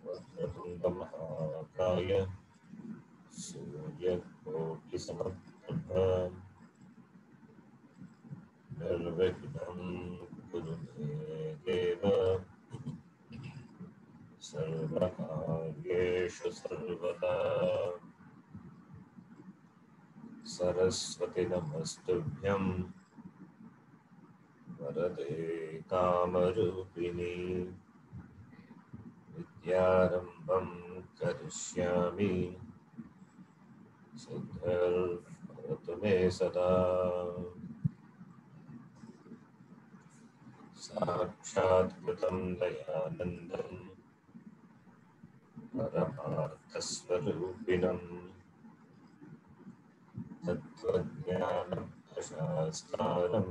वक्रतुण्डमहाकाय सूर्यकोटिसमप्रभा निर्विघ्नं कुरु मे देव सर्वकार्येषु सर्वदा। सरस्वती नमस्तुभ्यं वरदे कामरूपिणी विद्यारम्भं करिष्यामि सिद्धिर्भवतु मे सदा। साक्षात् कृतं दयानन्दं परमार्थस्वरूपिणं तत्त्वज्ञानप्रशास्तारं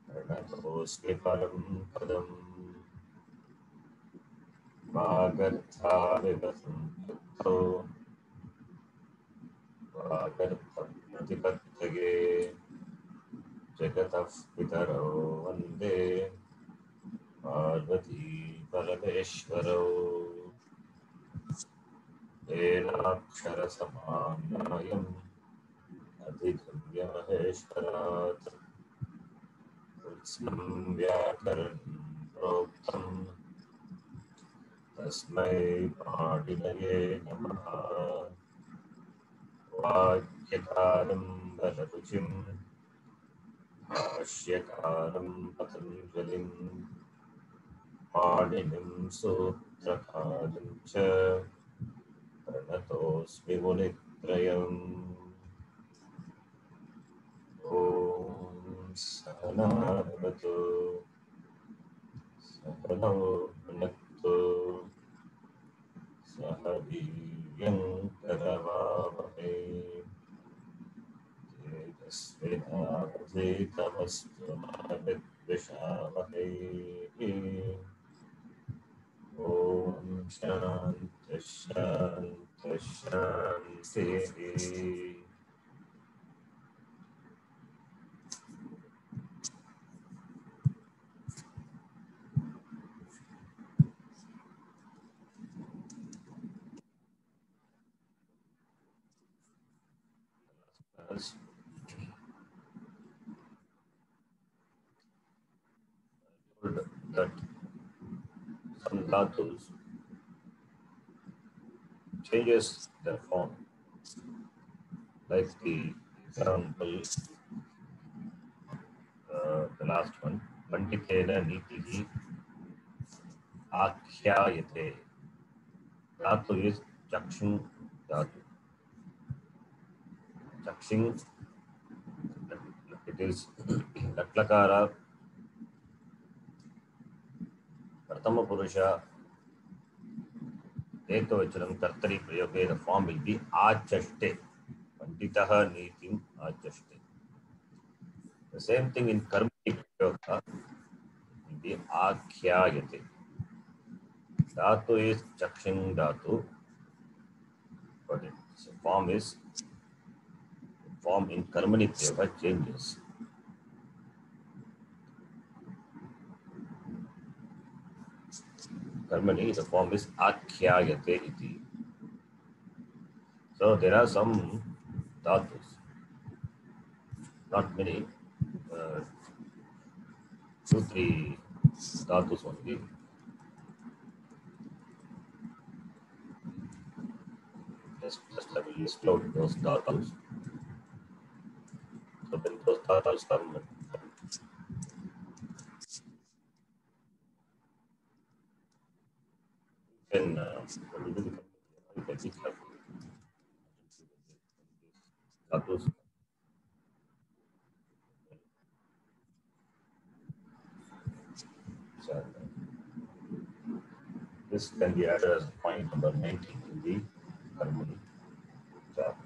प्रणतोऽस्मि परं पदम्। वागर्थाविव सम्पृक्तो वागर्थप्रतिपत्तये जगतः पितरौ वन्दे पार्वती परमेश्वरौ। येनाक्षरसमाम्नायम् अधिगम्य महेश्वरात् कृत्स्नं व्याकरणं प्रोक्तम् तस्मै पाणिनये नमः। वाक्यकारं वररुचिं भाष्यकारं पतञ्जलिं पाणिनिं सूत्रकारं च प्रणतोऽस्मि मुनित्रयम्। ॐ सहना भवतु सहनौ भुनक्तु सह वीर्यं करवावहै तेजस्विनावधीतमस्तु मा विद्विषावहै। ॐ शान्ति शान्ति शान्तिः। That some dhatus changes their form, like the example, the last one, Panditena Nitihi Akhyayate. Dhatu is Chakshing Dhatu. Chakshing, it is Latlakara, Pratama Purusha, Ekavachanam, Kartari Prayoge, the form will be Achaste. Panditaha Nitim Achaste. The same thing in Karmani Prayoga will be Akhyayate. Dhatu is Chakshing Dhatu, but its form in Karmani Prayoga changes. Karmani, the form is Akhyayate iti. So there are some dhatus, not many, 2-3 dhatus only. Just I will list out those dhatus. So when those dhatus come, when you do the you can be careful. Dhatus. So, this can be added as point number 19 in the Karmani chart.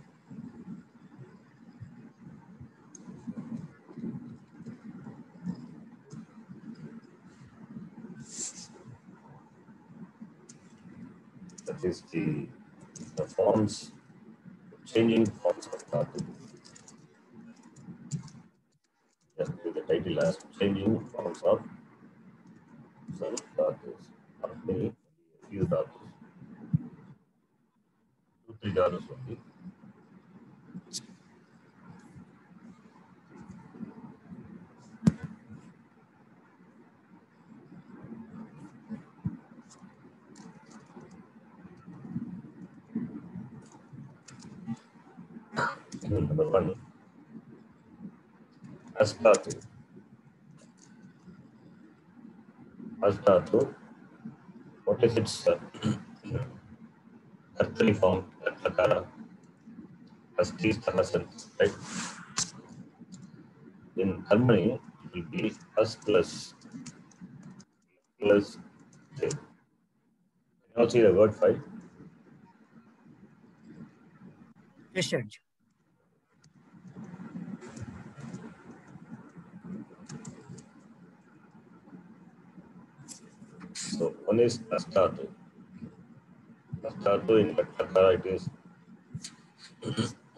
That is the forms, changing forms of dhatu. Just with the title as changing forms of some dhatus. Not many, a few Number one, Astatu. Astatu, what is its earthly form? Lakara. Asti Sahasant, right? In harmony, it will be us plus J. Can you all see the word file? Yes, sir. So one is Astatu. Astatu in Lakara it is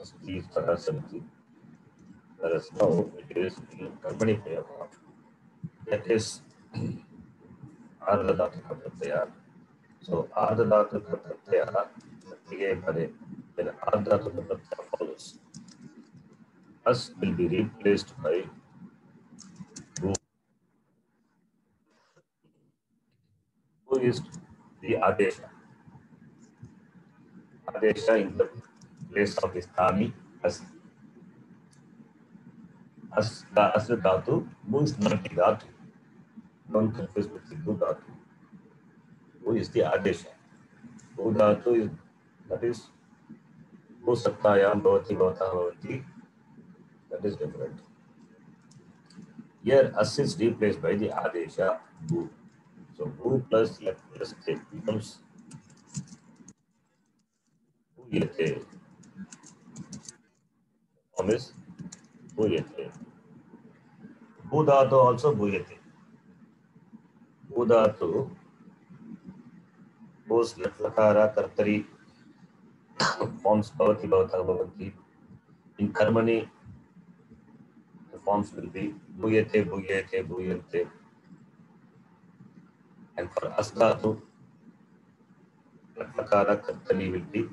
Asti Sahasanti. Whereas now it is in harmony Prayava. That is Ardhadhatuka Pratyaya. So Ardhadhatuka Pratyaya, when Ardhadhatuka Pratyaya follows, us will be replaced by who. Who is the Adesha? Adesha in the place of this Tami as the Asra Dhatu, who is not the Dhatu. Don't confuse with the Dhu Dhatu. Who is the Adesha? Dhu Dhatu is, that is, Who Sattayam Bhavati Bhavata Bhavati. That is different. Here, As is replaced by the Adesha, Bhu. So, Bhu plus Yat plus Te becomes Bhuyate. Form is Bhuyate. Bhu Dhatu also Bhuyate. Bhu Dhatu, whose Lakara Kartari forms Bhavati Bhavata Bhavati. In Karmani, the forms will be Bhuyate, Bhuyate, Bhuyate. And for Astatu, Lakara Kartari will be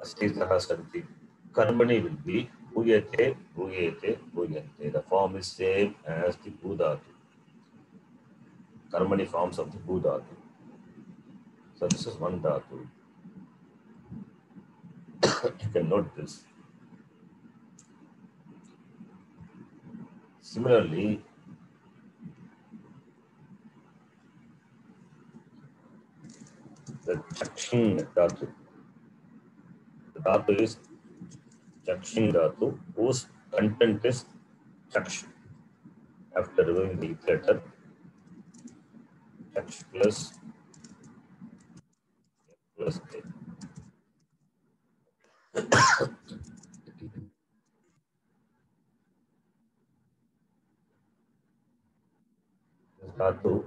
Asti Sahasanti. Karmani will be Bhuyate, Bhuyate, Bhuyate. The form is same as the Bhu Dhatu. Karmani forms of the Bhu Dhatu. So this is one Dhatu. You can note this. Similarly, the Chakshin Dhatu. The Dhatu is Chakshin Dhatu, whose content is Chaksh. After removing the letter, Chaksh plus A. Dhatu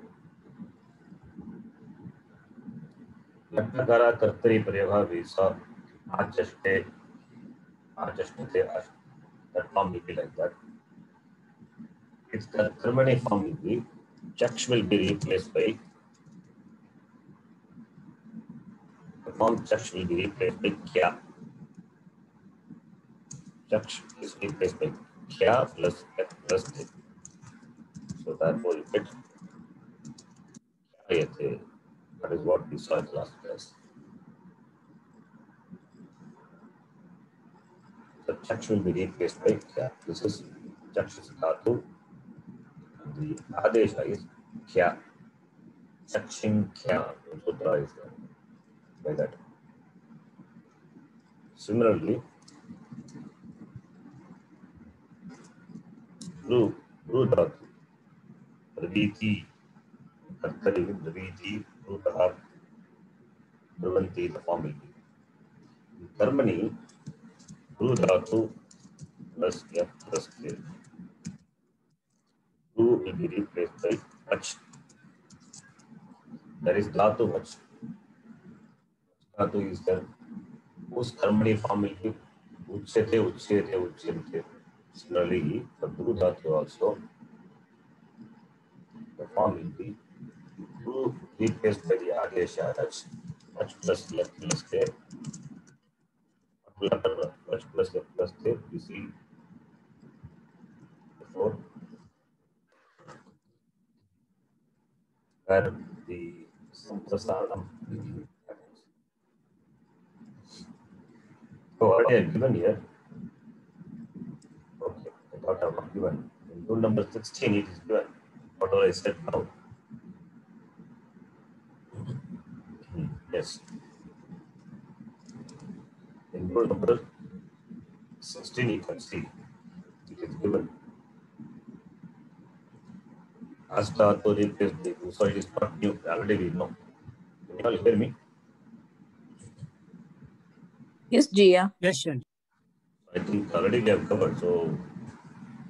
Lakara Kartari Pareva Visa Achaste. That form will be like that. Its Karmani form will be Chaksh will be replaced by the form Chaksh will be replaced by Kya. Chaksh is replaced by Kya plus Yat plus Te. So therefore you get Kyayate. That is what we saw in the last class. The Chaksh will be replaced by Kya. This is Chaksh Dhatu. The Adesha is Kya. Chakshin Kya. Sutra is there. By that. Similarly, Dhru Dhatu. Draviti. Kartari with Draviti. Dhru Dhruvanti, the form will be. Karmani, Dhru Dhatu plus F plus K. Dhru will be replaced by Ach. That is Dhatu Ach. Dhatu is there. Whose Karmani form will be Uchyate, Uchyate, Uchyate. Similarly, for Dhru Dhatu also, the form will be Dhru replaced by the Adesha Ach. Ach plus F plus K. Ach plus F plus K. You see before. Where the Samprasanam happens. So what I have given here, what I have given. In rule number 16, it is given. Whatever I said now. Yes. In rule number 16, you can see it is given. As the to replace the so it is not new. Already we know. Can you all hear me? Yes, Jia. Yes, sir. I think already we have covered, so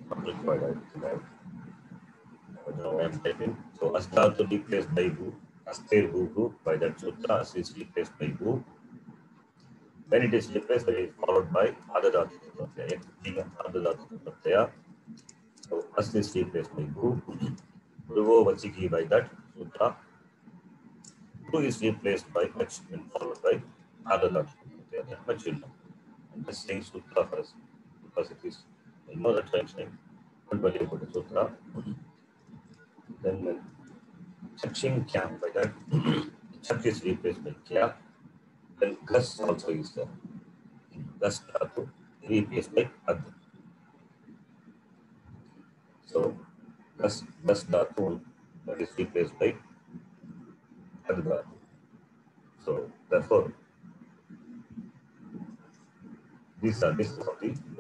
not required. I think I am typing. So Asta to replaced by who? Aster who by that sutra is replaced by who. When it is replaced, it is followed by Adadatu Pratyaya. So Ast is replaced by who. Ruvo Vachiki by that sutra. Who is replaced by H and followed by Adadatu Pratyaya. That much you know. I'm just saying sutra first because it is, I know that I'm saying. Don't worry about the sutra. Then Chakshing Kyam by that. Chak is replaced by Kya. Then Gas also is there. Gas Dhatu replaced by Ad. So Gas Dhatu that is replaced by Ad Dhatu. So therefore, these are the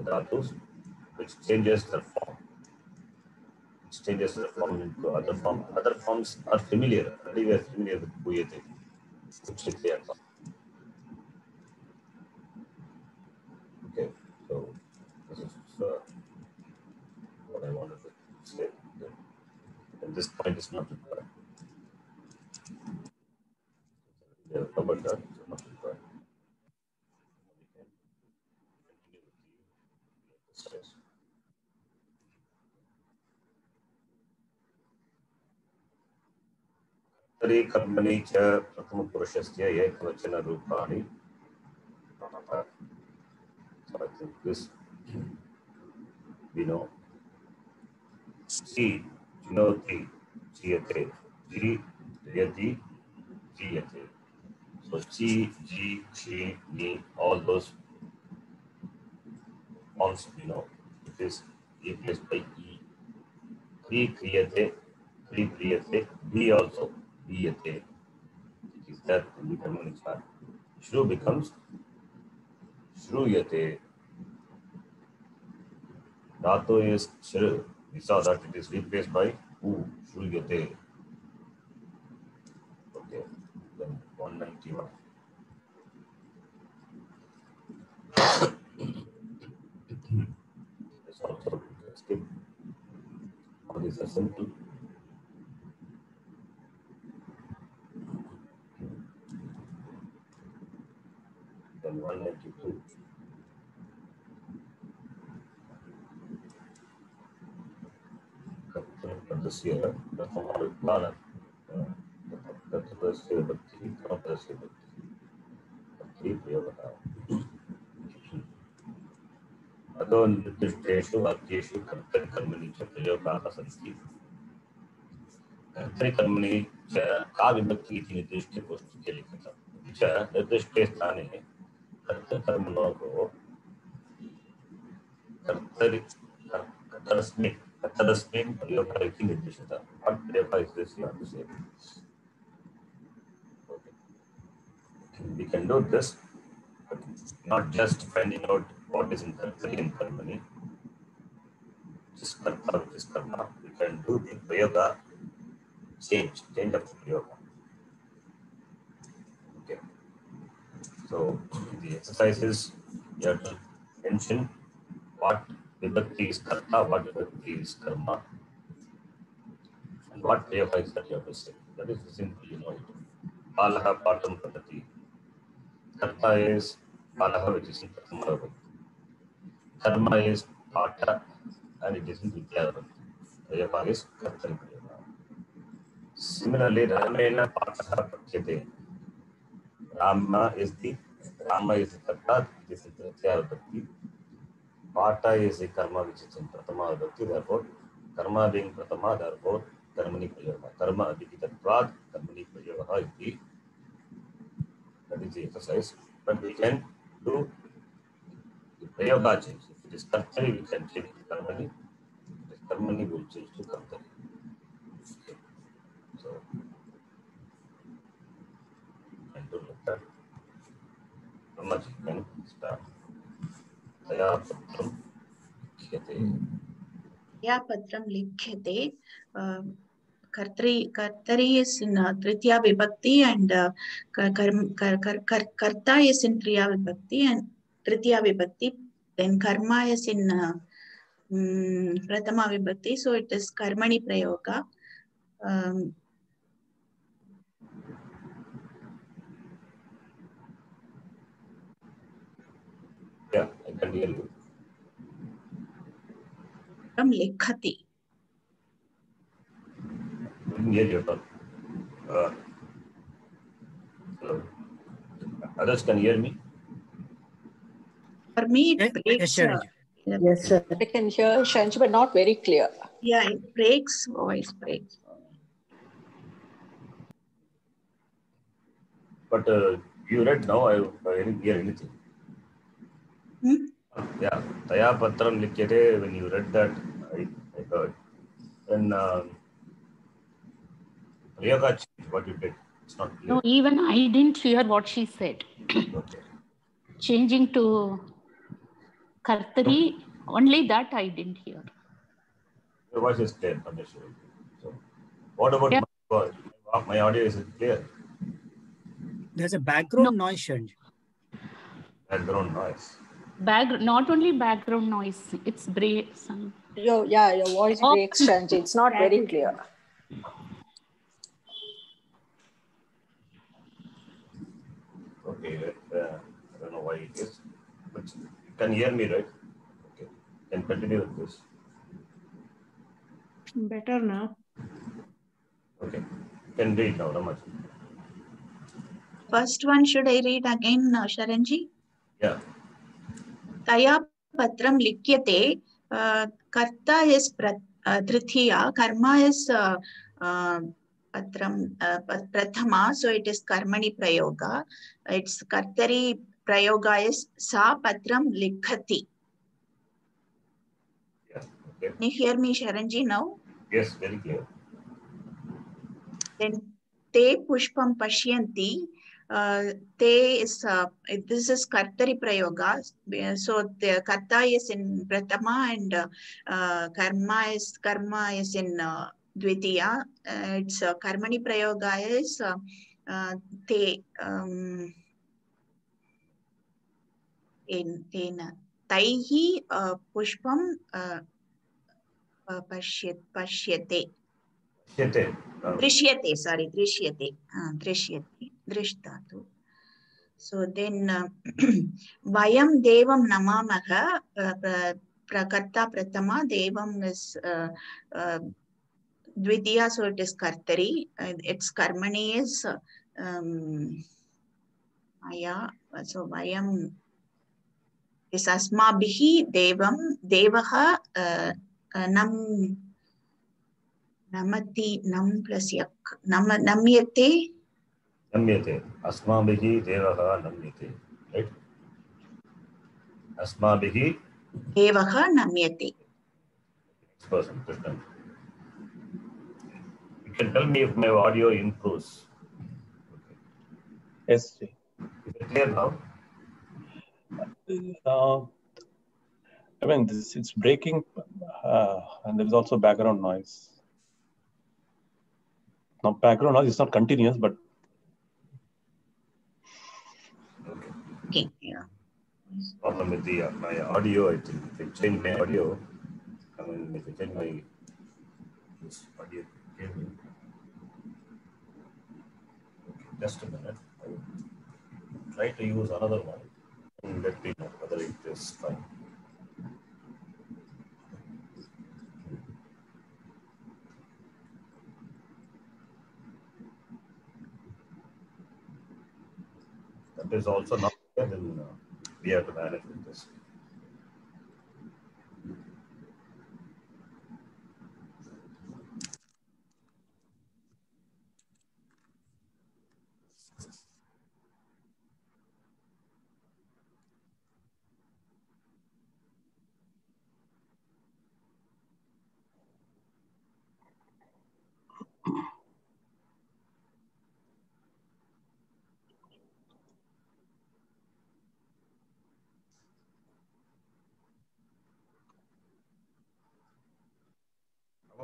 dhatus which changes their form. Which changes their form into other form. Other forms are familiar. Already we are familiar with Puyate. Okay, so this is what I wanted to say. And this point is not required. We have covered that, so not required. We can continue with the exercise. तरी कर्मणि च प्रथमपुरुषस्य एकवचनरूपाणि. So I think this we know. Chi, Jinoti, Jiyate, Ji, Jiyati, Jiyate. So Chi, Ji, Chi, Ni, all those forms we know. It is replaced by E. Kri, Kriyate, Kri, Priyate, B also, Biyate. It is that in the Karmani chart. Shru becomes Shruyate. Dhatu is Shru. We saw that it is replaced by U, Shruyate. Okay, then 191. Let's also skip. All these are simple. Then 192. This year, the formal plan. That's the year, but not the year, but 3 years. अतो निर्दिष्टेषु वाक्येषु कर्तृकर्मणि च प्रयोगाः सन्ति. कर्तृकर्मणि च का विभक्ति इति निर्दिष्टे पुस्तके लिखितं. च निर्दिष्टे स्थाने कर्तृकर्मणोः कर्तरस्मिन् प्रयोगः इति निर्दिश्यते. What प्रयोगः is this you have to say? Okay. We can do this, but not just finding out what is in Kartari and Karmani. Just Karta, which is Karma. We can do the Prayoga change of Prayoga. Okay. So the exercise is you have to mention what Vibhakti is Karta, what Vibhakti is Karma, and what Prayoga is that you have to say. That is simple, you know it. Palaha Patam Padati. Karta is Palaha, which is in Prathama Vibhakti. Karma is Pata, and it is in Vidya Vibhakti. Prayoga is Kartari Prayoga. Similarly, Ramena Pataha Patyate. Rama is the Karta, it is in Vidya Vibhakti. Pata is the Karma, which is in Prathama Vibhakti. Therefore, Karma being Prathama, therefore, Karmani Prayoga. Karma Adhikitatvad, Karmani Prayoga is that is the exercise. But we can do the Prayoga change. If it is Kartari, we can change it to Karmani. Karmani will change to Kartari. Okay. So, I do like that. Ramaji, can start. Taya patram likhyate. Taya patram likhyate. Kartari is in Tritiya Vibhakti and Karta is in Triya Vibhakti and Tritiya Vibhakti. Then Karma is in Prathama Vibhakti. So it is Karmani Prayoga. Yeah, I can hear you. From Likhati. Didn't hear you at all. Hello. Others can hear me? For me, it breaks. Yes, sir. I can hear Shanji, but not very clear. Yeah, it breaks. Voice breaks. But you read now, I didn't hear anything. Yeah, Taya Patram Likhyate, when you read that, I heard. Then Priyaga changed what you did. It's not clear. No, even I didn't hear what she said. Okay. Changing to Kartari, only that I didn't hear. Your voice is clear, Rameshwari. So, what about my voice? My audio is clear. There's a background noise, Shanji. Background noise. Not only background noise, it's breaks. Your voice breaks, Shanji. It's not very clear. Okay, I don't know why it is. But you can hear me, right? Okay, can continue with this. Better now. Okay, can read now, Ramaji. First one, should I read again, Sharanji? Yeah. Taya patram likhyate. Karta is Tritiya. Karma is patram prathama. So it is Karmani Prayoga. Its Kartari Prayoga is Sa patram likhati. Yeah. Okay. Can you hear me, Sharanji, now? Yes, very clear. Then Te pushpam pashyanti. Te is this is Kartari Prayoga. So the Karta is in Pratama and Karma is in Dvitiya. It's Karmani Prayoga is Te in Taihi pushpam pashyate. Drishyate, sorry, Drishyate. Drishyate, Drishtatu. So then, Vayam Devam Namamaha, Prakarta Pratama, Devam is Dvitiya, so it is Kartari. Its Karmani is Maya. So Vayam is Asmabhihi Devam, Devaha Nam. Namati, nam plus yak. Namyate. Namyate. Asmabhihi devaha namyate. Right? Asmabhihi. Devaha namyate. Next person, Krishnan. You can tell me if my audio improves. Okay. Yes. Is it clear now? I mean, it's breaking, and there is also background noise. Now, background noise is not continuous, but Okay. Yeah. Problem with my audio, I think. If I change my audio, if I change my audio, okay, just a minute. I will try to use another one and let me know whether it is fine. That is also not there, then we have to manage with this. How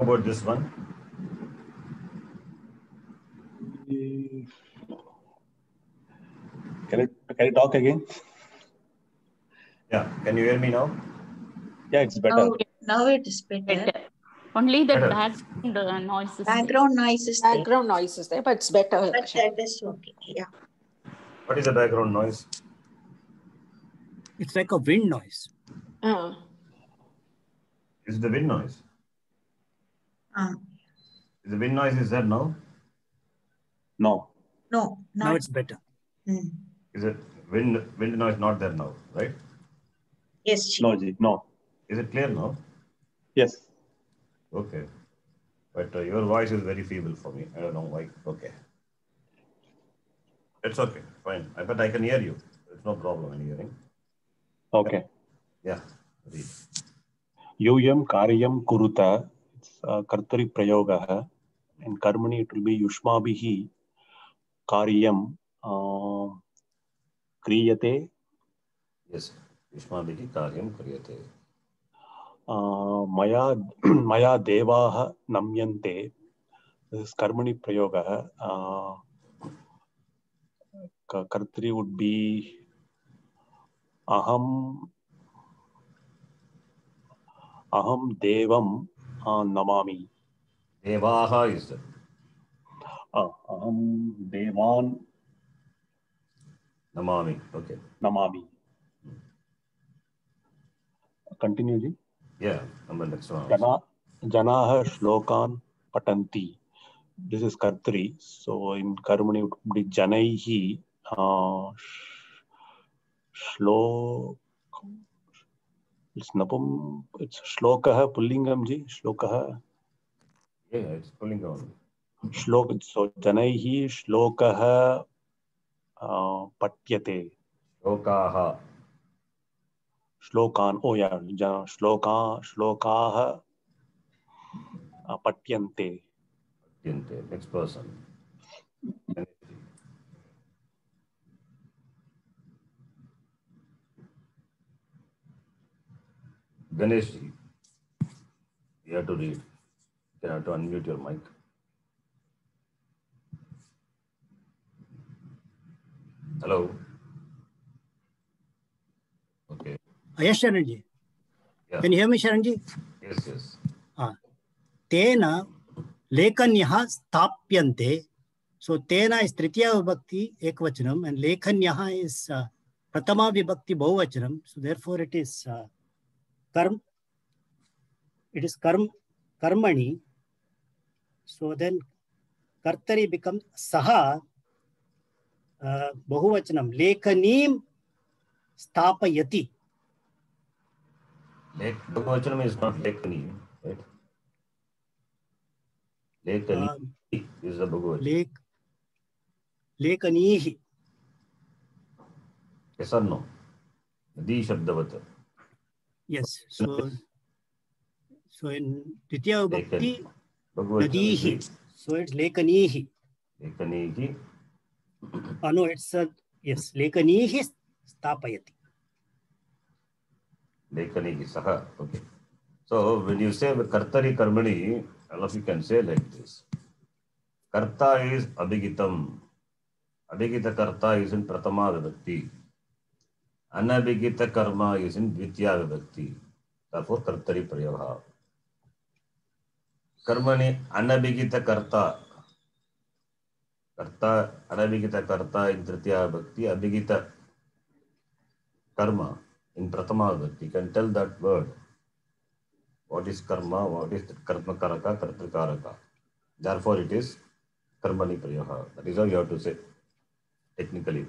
about this one? Can you talk again? Yeah. Can you hear me now? Yeah, it's better. Now it is better. Better. Only that Better. background noise is there. Background noise is there. Background noise is there, but it's better. But that is okay. Yeah. What is the background noise? It's like a wind noise. Is the wind noise? Uh, Is the wind noise is there now? No. no, Now not. it's better. Mm. Is it wind noise not there now, right? Yes, Chief. No, Ji. No. Is it clear now? Yes. Okay. But your voice is very feeble for me. I don't know why. Okay. It's okay. Fine. But I can hear you. There's no problem in hearing. Okay. Yeah. Read. Yuyam karyam kuruta. It's kartari prayoga. And karmani it will be yushmabhihi karyam kriyate. Yes. Yushmabhihi karyam kriyate. Maya devaha namyante. This is karmani prayoga. Kartari would be aham devam namami. Devaha is there. Aham devan Namami. Okay. namami. Continue, Ji. Yeah. Number next one. Janaha shlokan patanti. This is kartri. So in karmani it would be janaihi shlok. It's napum. It's shlokaha pullingam, Ji. Shlokaha. Yeah, it's pulling on. Shlok. So janaihi shlokaha patyate. Shlokaha. Shlokan. Oh yeah. Shlokaha patyante. Next person. Ganesh, you have to read. You have to unmute your mic. Hello. Okay. Yes, Sharanji. Yeah. Can you hear me, Sharanji? Yes, yes. Tena lekanyah stapyante. So tena is tritiya vibhakti ekvachanam and lekanyah is pratama vibhakti bahuvachanam. So therefore it is karmani. So then kartari becomes saha bahuvachanam lekanim stapayati. Bahuvachanam is not lekani, right? Lekani is the bahuvachanam. Lekanihi. Yes or no? Di shabdavat. Yes. So in Titiya Vibhakti, Nadihi. So it's Lekanihi. Lekanihi. No, it's yes. Lekanihi stapayati. Lekanihi saha. Okay. So when you say kartari karmani, all of you can say like this. Karta is abhigitam. Abhigita karta is in pratama vibhakti. Anabhigita karma is in dvitiya vibhakti. Therefore, kartari prayoga. Karmani anabhigita karta. Karta, anabhigita karta in tritiya vibhakti. Abhigita karma in pratama vibhakti. You can tell that word. What is karma? What is karma karaka, kartrikaraka? Therefore, it is karmani prayoga. That is how you have to say technically.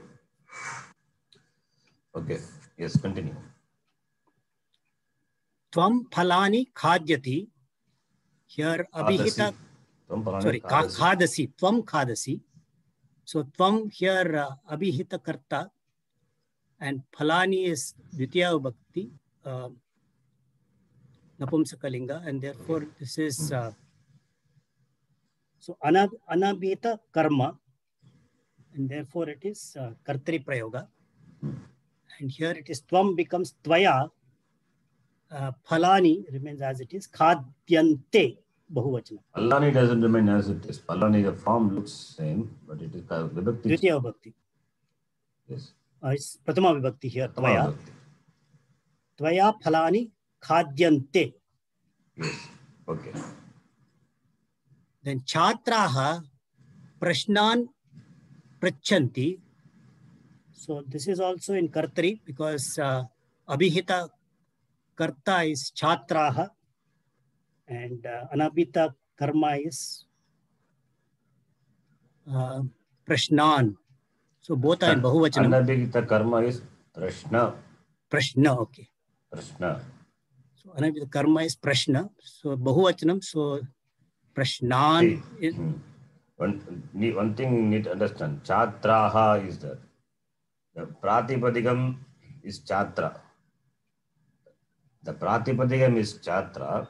Okay. Yes, continue. Tvam phalani khadyati. Here abhihita. Sorry, khadasi. Tvam khadasi. So tvam here abhihita karta and phalani is dvitiya vibhakti napumsakalinga and therefore this is So anabhita karma, and therefore it is kartari prayoga. And here it is tvam becomes tvaya, phalani remains as it is, khadyante bahuvachana. Phalani doesn't remain as it is. Phalani, the form looks same, but it is vibhakti. Dvitiya vibhakti. Yes. It's pratama vibhakti here. Pratama Tvaya. Tvaya phalani khadyante. Yes. Okay. Then chatraha prashnan prachanti. So this is also in kartari because abhihita karta is chatraha and anabhita karma is prashnan. So both are in bahuvachanam. Anabhita karma is prashna. Prashna, okay. Prashna. So anabhita karma is prashna. So bahuvachanam. So prashnan is. One thing you need to understand. Chatraha is that. The pratipadikam is chatra. The pratipadikam is chatra.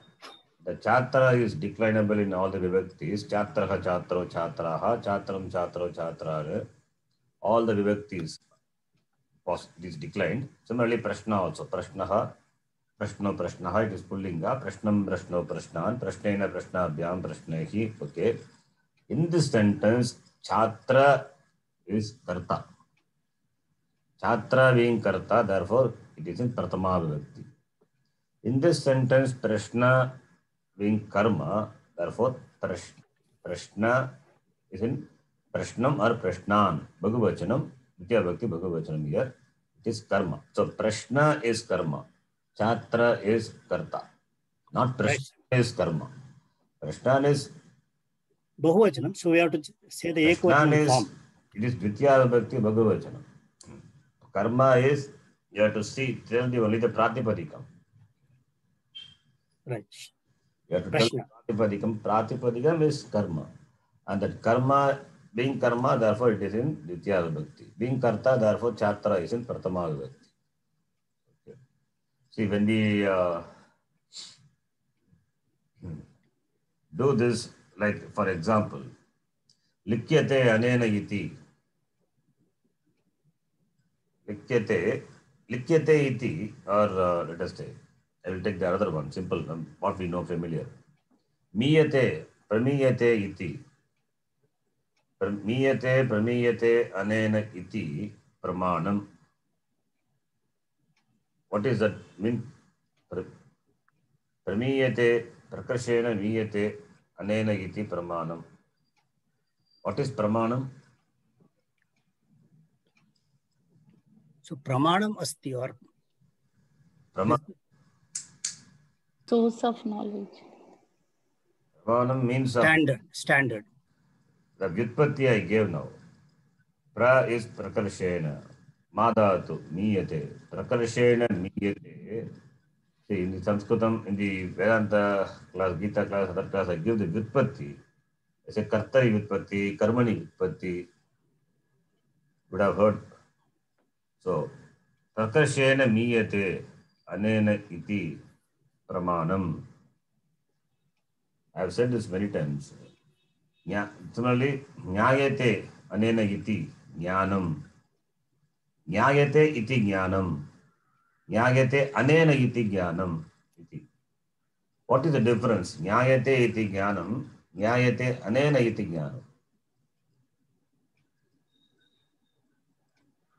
The chatra is declinable in all the vibhaktis. Chatraha, chatro, chatraha, chatram, chatro, chatrare. All the vibhaktis is declined. Similarly, prashna also. Prashnaha, prashno, prashnaha, it is pullinga. Prashnam, prashno, prashnan. Prashnena, prashnabhyam, prashnehi. Okay. In this sentence, chatra is karta. Chatra being karta, therefore, it is in pratama vibhakti. In this sentence, prashna being karma, therefore, prashna is in prashnam or prashnan. Bhagavachanam, ditya vibhakti bhagavachanam here, it is karma. So, prashna is karma. Chatra is karta. Not prashna is karma. Prashna is bahuvachanam. So we have to say the ekvachanam form. It is ditya vibhakti bhagavachanam. Karma is, you have to see, tell only the pratipadikam. Right. You have to tell pratipadikam. Pratipadikam is karma. And that karma, being karma, therefore it is in ditya vibhakti. Being karta, therefore chatra is in pratama vibhakti. Okay. See, when we do this, like for example, likyate anena iti. Likyate iti, or let us say, I will take the other one, simple, what we know familiar. Miyate, pramiyate iti. Miyate, pramiyate, anena iti, pramanam. What does that mean? Pramiyate, prakarshena, miyate, anena iti, pramanam. What is pramanam? So pramanam asti or Source of knowledge. Pramanam means standard. The vyutpatti I gave now. Pra is prakarshena. Madhatu, niyate. Prakarshena, niyate. See, in the Sanskritam, in the Vedanta class, Gita class, other class, I give the vyutpatti. I say kartari vyutpatti, karmani vyutpatti. Would have heard. So, prakarshena niyate anena iti pramanam. I have said this many times. Similarly, nyayate anena iti jnanam. Nyayate iti jnanam. Nyayate anena iti jnanam. What is the difference? Nyayate iti jnanam. Nyayate anena iti jnanam.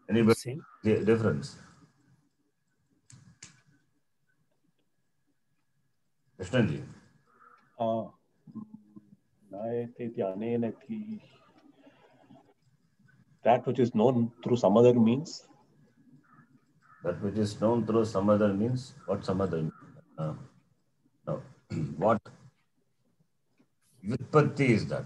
Anybody see the difference? Krishnaji. That which is known through some other means. That which is known through some other means. What some other means? No. What vyutpatti is that?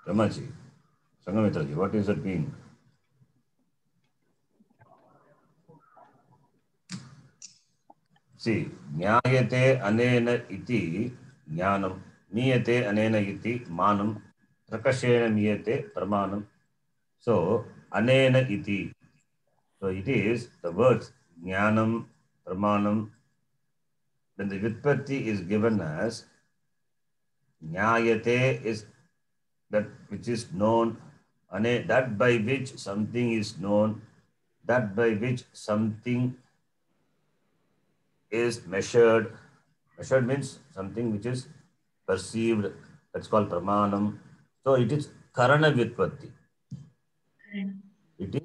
Ramaji, Sangamitraji, what does that mean? See, nyayate anena iti jnanam, niyate anena iti manam, prakashena niyate pramanam. So, anena iti. So, it is the words jnanam, pramanam, when the Vyutpatti is given as Nyayate is that which is known, that by which something is known, that by which something is measured. Measured means something which is perceived. That's called pramanam. So it is karana vyutpatti. It is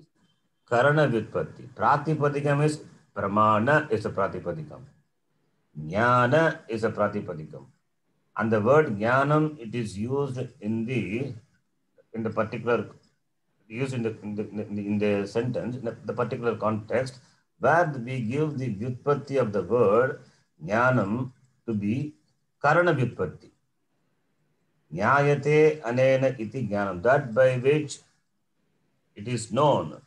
karana vyutpatti. Pratipadikam is pramana is a pratipadikam. Jnana is a pratipadikam. And the word jnanam, it is used in the particular, used in the sentence, in the particular context, where we give the vyutpatti of the word jnanam to be karana vyutpatti. Nyayate anena iti jnanam, that by which it is known.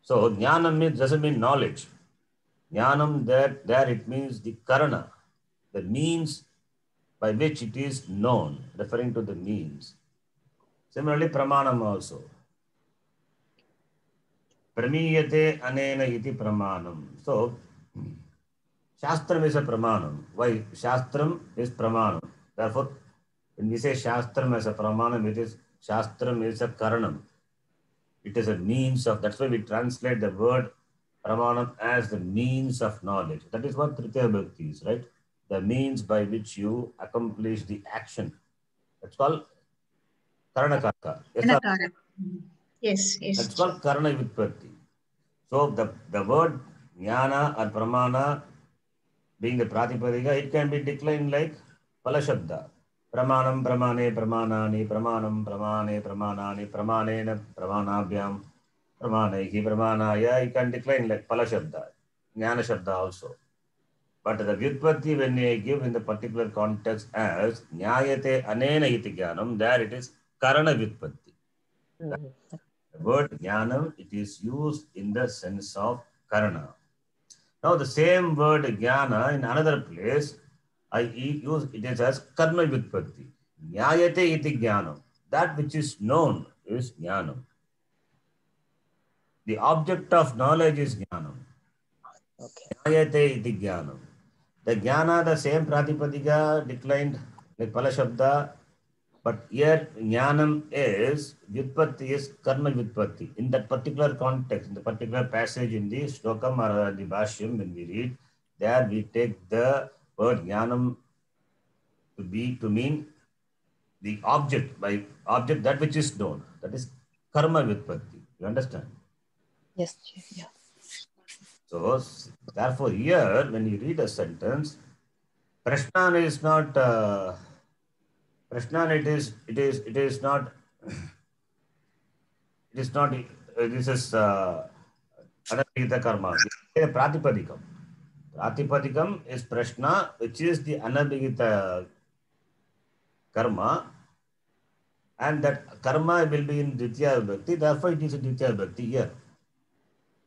So jnanam doesn't mean knowledge. Jnanam, there it means the karana, the means by which it is known, referring to the means. Similarly, pramanam also. Pramiyate anena iti pramanam. So, Shastram is a pramanam. Why? Shastram is pramanam. Therefore, when we say Shastram as a pramanam, it is Shastram is a karanam. It is a means of, that's why we translate the word pramanam as the means of knowledge. That is what Tritiya Bhakti is, right? The means by which you accomplish the action. That's called Karanakaka. Yes, That's called Karana Vyutpatti. So the word jnana or pramana being the pratipadika, it can be declined like Palashabda. Pramanam, pramane, pramanani, pramanam, pramane, pramanani, pramanena, pramanabhyam, pramanaihi, pramanaya. You can decline like Palashabda, Jnana Shabda also. But the Vyutpatti, when they give in the particular context as Nyayate anena iti jnanam, there it is Karana Vyutpatti. The word jnanam, it is used in the sense of karana. Now the same word jnana in another place, I use it as karma vyutpatti. Nyayate iti jnanam. That which is known is jnanam. The object of knowledge is jnanam. Nyayate iti jnanam. The jnana, the same pratipadika declined like Palashabda. But here, jnanam is, vyutpatti is karma vyutpatti. In that particular context, in the particular passage in the shlokam or the bhashyam, when we read, there we take the word jnanam to mean the object, by object that which is known. That is karma vyutpatti. You understand? Yes. Yeah. So, therefore, here, when you read a sentence, prashnan is not... Prashnan, it is not, this is anabhigita karma. Pratipadikam. Pratipadikam is prashna, which is the anabhigita karma, and that karma will be in Dvitiya Vibhakti, therefore it is a Dvitiya Vibhakti here.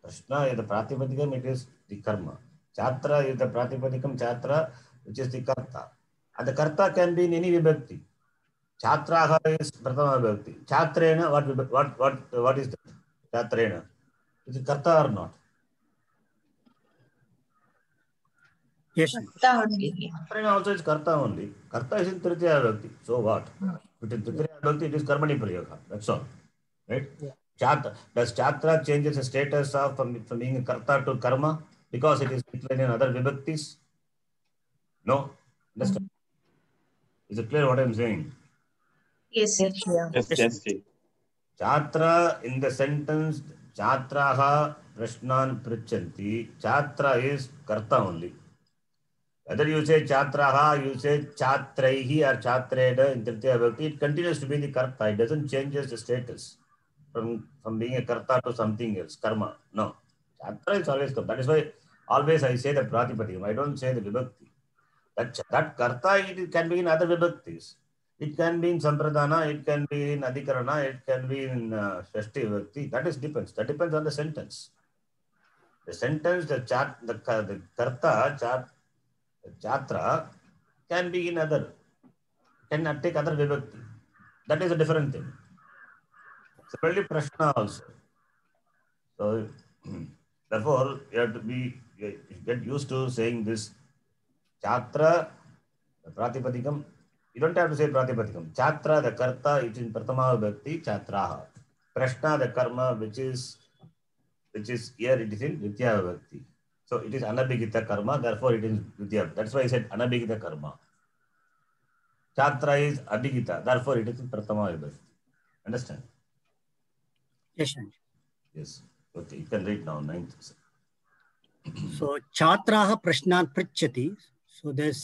Prashna is the pratipadikam, it is the karma. Chatra is the pratipadikam, chatra, which is the karta. And the karta can be in any vibhakti. Chatraha is Prathama Vibhakti. Chatrena, what is that? Chatrena. Is it karta or not? Yes. Chatrena also is karta only. Karta is in Tritiya Vibhakti. So what? If it is Tritiya Vibhakti, it is Karmani Prayoga. That's all. Right? Yeah. Does Chatra changes the status of from being a karta to karma because it is declined in other Vibhaktis? No. Understand? Is it clear what I am saying? Yes. Yes. Chatra in the sentence, Chatraha Prashnan Prichanti, Chatra is karta only. Whether you say Chatraha, you say Chatraihi or Chatreda in Tritiya Vibhakti, it continues to be the karta. It doesn't change the status from being a karta to something else, karma. No. Chatra is always karta. That is why always I say the Pratipadikam. I don't say the Vibhakti. That karta, it can be in other Vibhaktis. It can be in Sampradana, it can be in Adhikarana, it can be in Shashti Vibhakti. That depends. That depends on the sentence. The sentence, the karta, chatra, can be in other, can take other Vibhakti. That is a different thing. Similarly, Prashna also. So, therefore, you have to get used to saying this Chatra, the Pratipadikam, you don't have to say Pratipadikam. Chatra, the Karta, it is in Pratama Vibhakti, Chatraha. Prashna, the Karma, which is here, it is in Vidya Vibhakti. So it is Anabhigita Karma, therefore it is Vidya. That's why I said Anabhigita Karma. Chatra is Abhigita, therefore it is in Pratama Vibhakti. Understand? Yes, Shanti. Yes. Okay, you can read now, 9th. So Chatraha Prashnan Prichati. So there's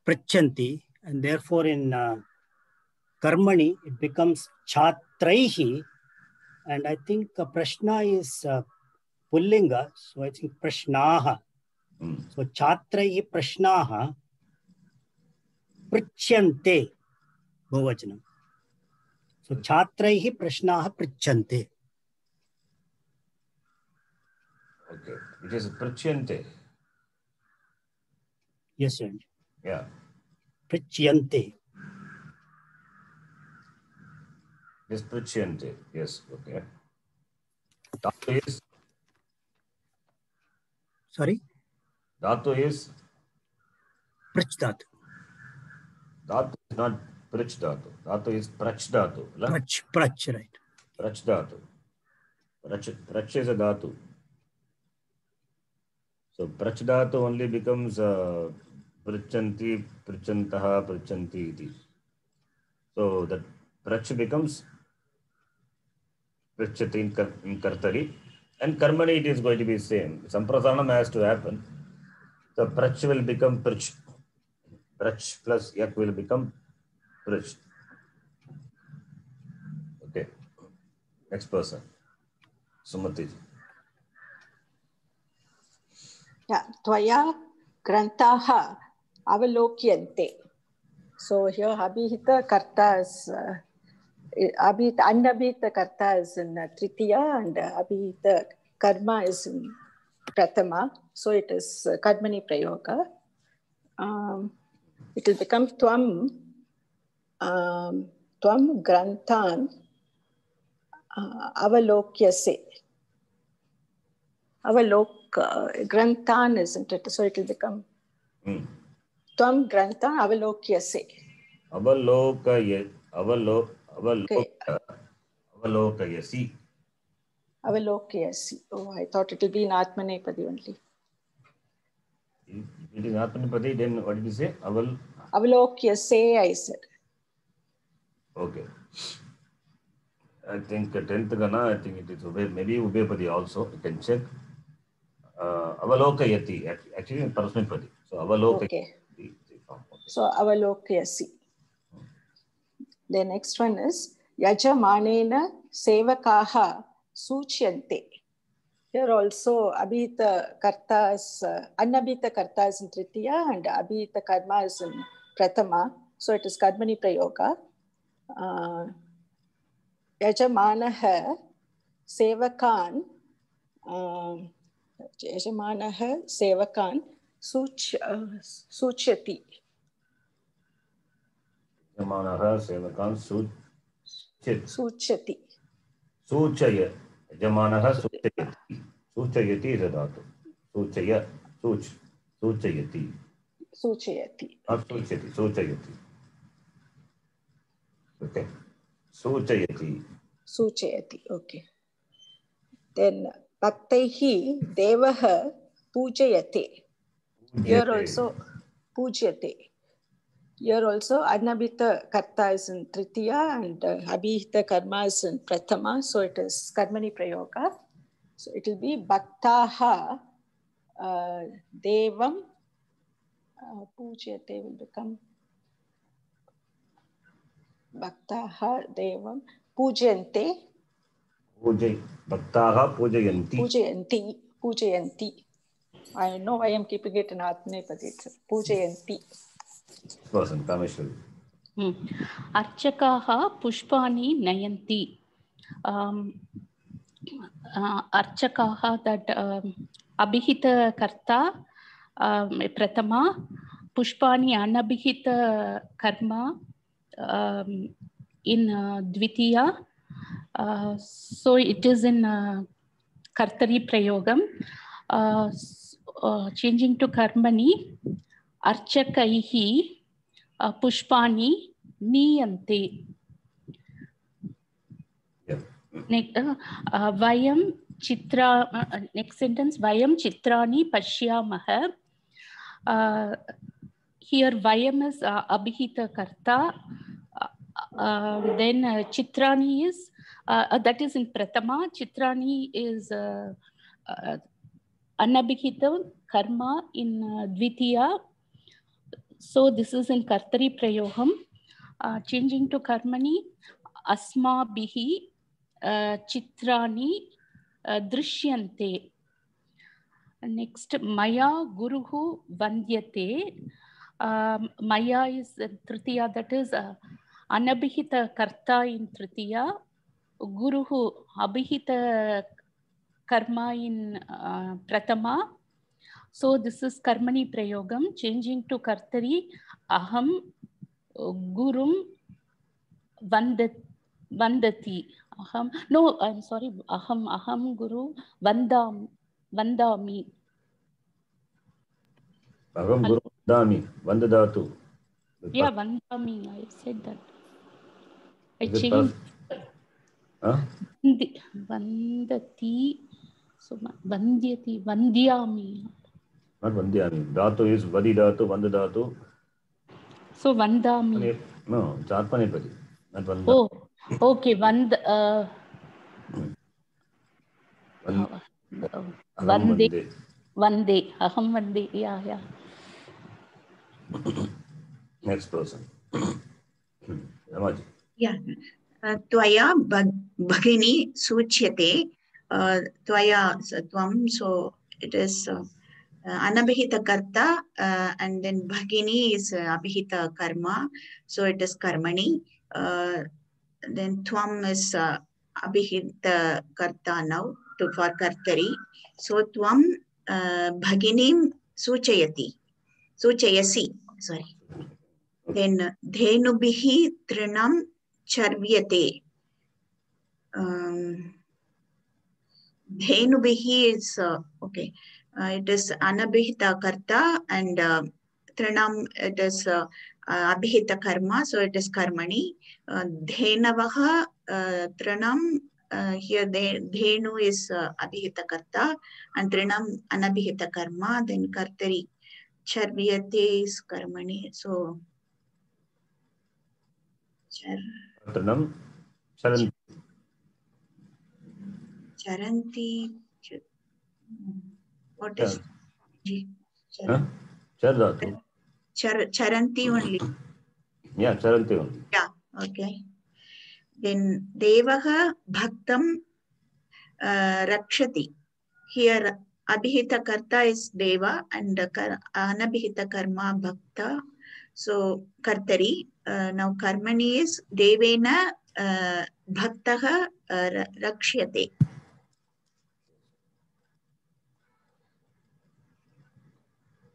Prichanti, and therefore in Karmani it becomes Chatraihi, and I think Prashna is Pullinga, so I think Prashnaha. So Chatraihi Prashnaha Prichante Bhuvachanam. So Chatraihi Prashnaha Prichante. Okay, it is Prichante. Yes, sir. Yeah. Prichante. Yes, Prichante. Yes, okay. Dhatu is? Sorry? Dhatu is? Prich Dhatu. Dhatu is not Prich Dhatu. Dhatu is Prach Dhatu. Prach, right. Prach Dhatu. Prach is a Dhatu. So Prach Dhatu only becomes Prichanti, Prichantaha, Prichanti iti. So that Prach becomes Prichati in Kartari. And Karmani it is going to be same. Samprasanam has to happen. So Prach will become Prich. Prach plus Yak will become Prich. Okay. Next person. Sumati. Yeah, Tvaya Grantaha Avalokyante. So here Abhihita Karta is Anabhita Karta is in Tritiya and Abhihita Karma is in Pratama. So it is Karmani Prayoga. It will become Tvam Grantan Avalokyase. Grantan, isn't it? So it will become Tvam Grantan Avalokyase. Avalokayasi. Avalokyasi. Oh, I thought it will be in Atmanepadi only. If it is Atmanepadi, then what did you say? Avalokyase, I said. Okay. I think 10th Gana, I think it is maybe Ubepadi also. You can check. Avalokayati, actually in Parasmipadi. So Avalokayati. Okay. So Avalokyasi. The next one is Yajamanena Sevakaha Suchyante. Here also Abhita Karta is Anabhita Karta is in Tritiya and Abhita Karma is in Pratama. So it is Karmani Prayoga. Yajamanaha Sevakan Suchyati. Yajamanaha Sevakan Suchyati. Suchaya. Yajamanaha Suchayati. Suchayati is a dhatu. Suchaya. Suchayati. Suchayati. Not Suchayati. Suchayati. Okay. Suchayati. Suchayati. Okay. Then Bhaktaihi Devaha Pujayate. Here also Pujyate. Here also Anabhita Karta is in Tritiya and Abhita Karma is in Pratama. So it is Karmani Prayoga. So it will be Bhaktaha Devam Pujyate will become Bhaktaha Devam Pujyante. Bhaktaha Pujayanti. Pujayanti. I know I am keeping it in Atmanepadi. Pujayanti. Person, Kameshwari. Archakaha Pushpani Nayanti. Archakaha, that Abhihita Karta Pratama, Pushpani Anabhihita Karma in Dvitiya. So it is in Kartari Prayogam. Changing to Karmani, अर्चकैः पुष्पाणि नीयन्ते. वयं Chitra next sentence वयं चित्राणि पश्यामः. Here vayam is abhita karta. Then chitrani is that is in pratama. Chitrani is anabhita karma in dvitiya. So this is in kartari prayogam. Changing to karmani, asmabhihi chitrani drishyante. Next, maya guruhu vandyate. Maya is tritiya, that is anabhita karta in tritiya. Guruhu abhita karma in pratama. So this is karmani prayogam. Changing to kartari, aham gurum vandati. Aham, no, I'm sorry, aham guru vandami. Aham guru vandami, vandadatu. Yeah, vandami, I said that. I Is it changed. Huh? Vandati, so vandyati, vandyami. Not vandyami. Dhatu is vadi dhatu, vandadatu. So vandami. No, it's Atmanepadi, not vanda. Oh, okay, vande, aham vande, yeah. Next person. Ramaji. Yeah. Tvaya bhagini suchyate. Tvaya tvam. So it is anabhita karta, and then bhagini is abhita karma. So it is karmani. Then tvam is abhita karta now for kartari. So tvam bhaginim suchayasi. Sorry. Then dhenubhihi trinam charvyate. Dhenubhihi is okay. It is anabhita karta, and trinam it is abhita karma, so it is karmani. Dhenavaha trinam, here dhenu is abhita karta and trinam anabhita karma. Then kartari charvyate is karmani. So Trinam charanti. What is Chardatu. Charanti only. Yeah, charanti only. Yeah, okay. Then Devaha Bhaktam Rakshati. Here Abhita Karta is Deva and Anabhita Karma Bhakta. So Kartari. Now Karmani is Devena Bhaktaha Rakshyate.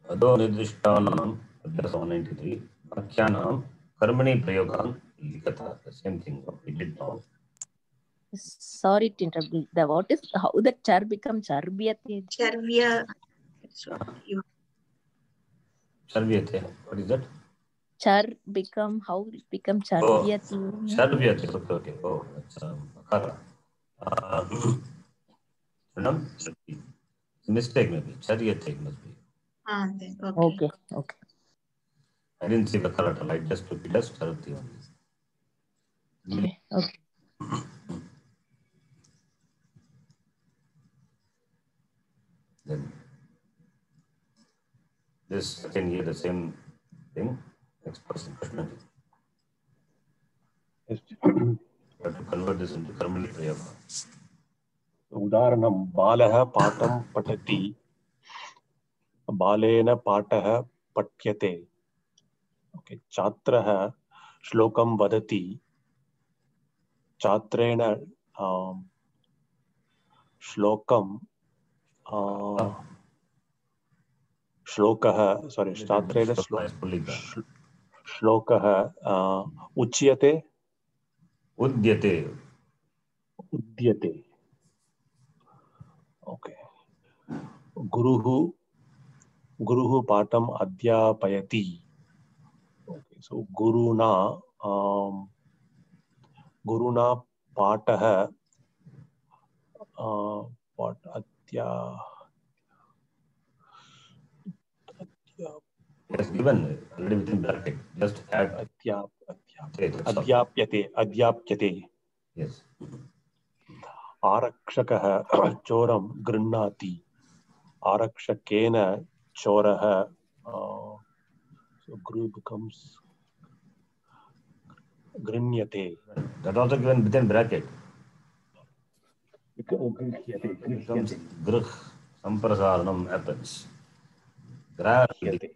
Adho nidrishtanam, that's 193. Vakyanam, karmani prayogan, likata, the same thing what we did now. Sorry to interrupt. The what is how the char become charvyate? Charvya. So you. Charvyate. What is that? Char become how it become charvyate? Oh, charvyate. Okay. Oh, that's akara. Mistake maybe. Charyate must be. Okay. Okay. I didn't see the color. I just took it as charati only. Okay. Then this again here the same thing. Next person, Krishna. Yes. You have to convert this into karmani prayoga. उदाहरणं बालः पाठं पठति बालेन पाठः पठ्यते okay छात्रः श्लोकं वदति छात्रेण श्लोकं श्लोकः सॉरी छात्रेण श्लोकः उच्यते उद्यते ओके गुरुः गुरुः पाठम् अध्यापयति. Okay, so गुरुना पाठः Yes, given already within bracket. Just add अध्याप्यते. Yes. आरक्षकः चोरं गृह्णाति. आरक्षकेन चोरः. So guru becomes गृह्ण्यते. That also given within bracket. गृह्यते. Grh. Samprasaranam happens. Grhyate.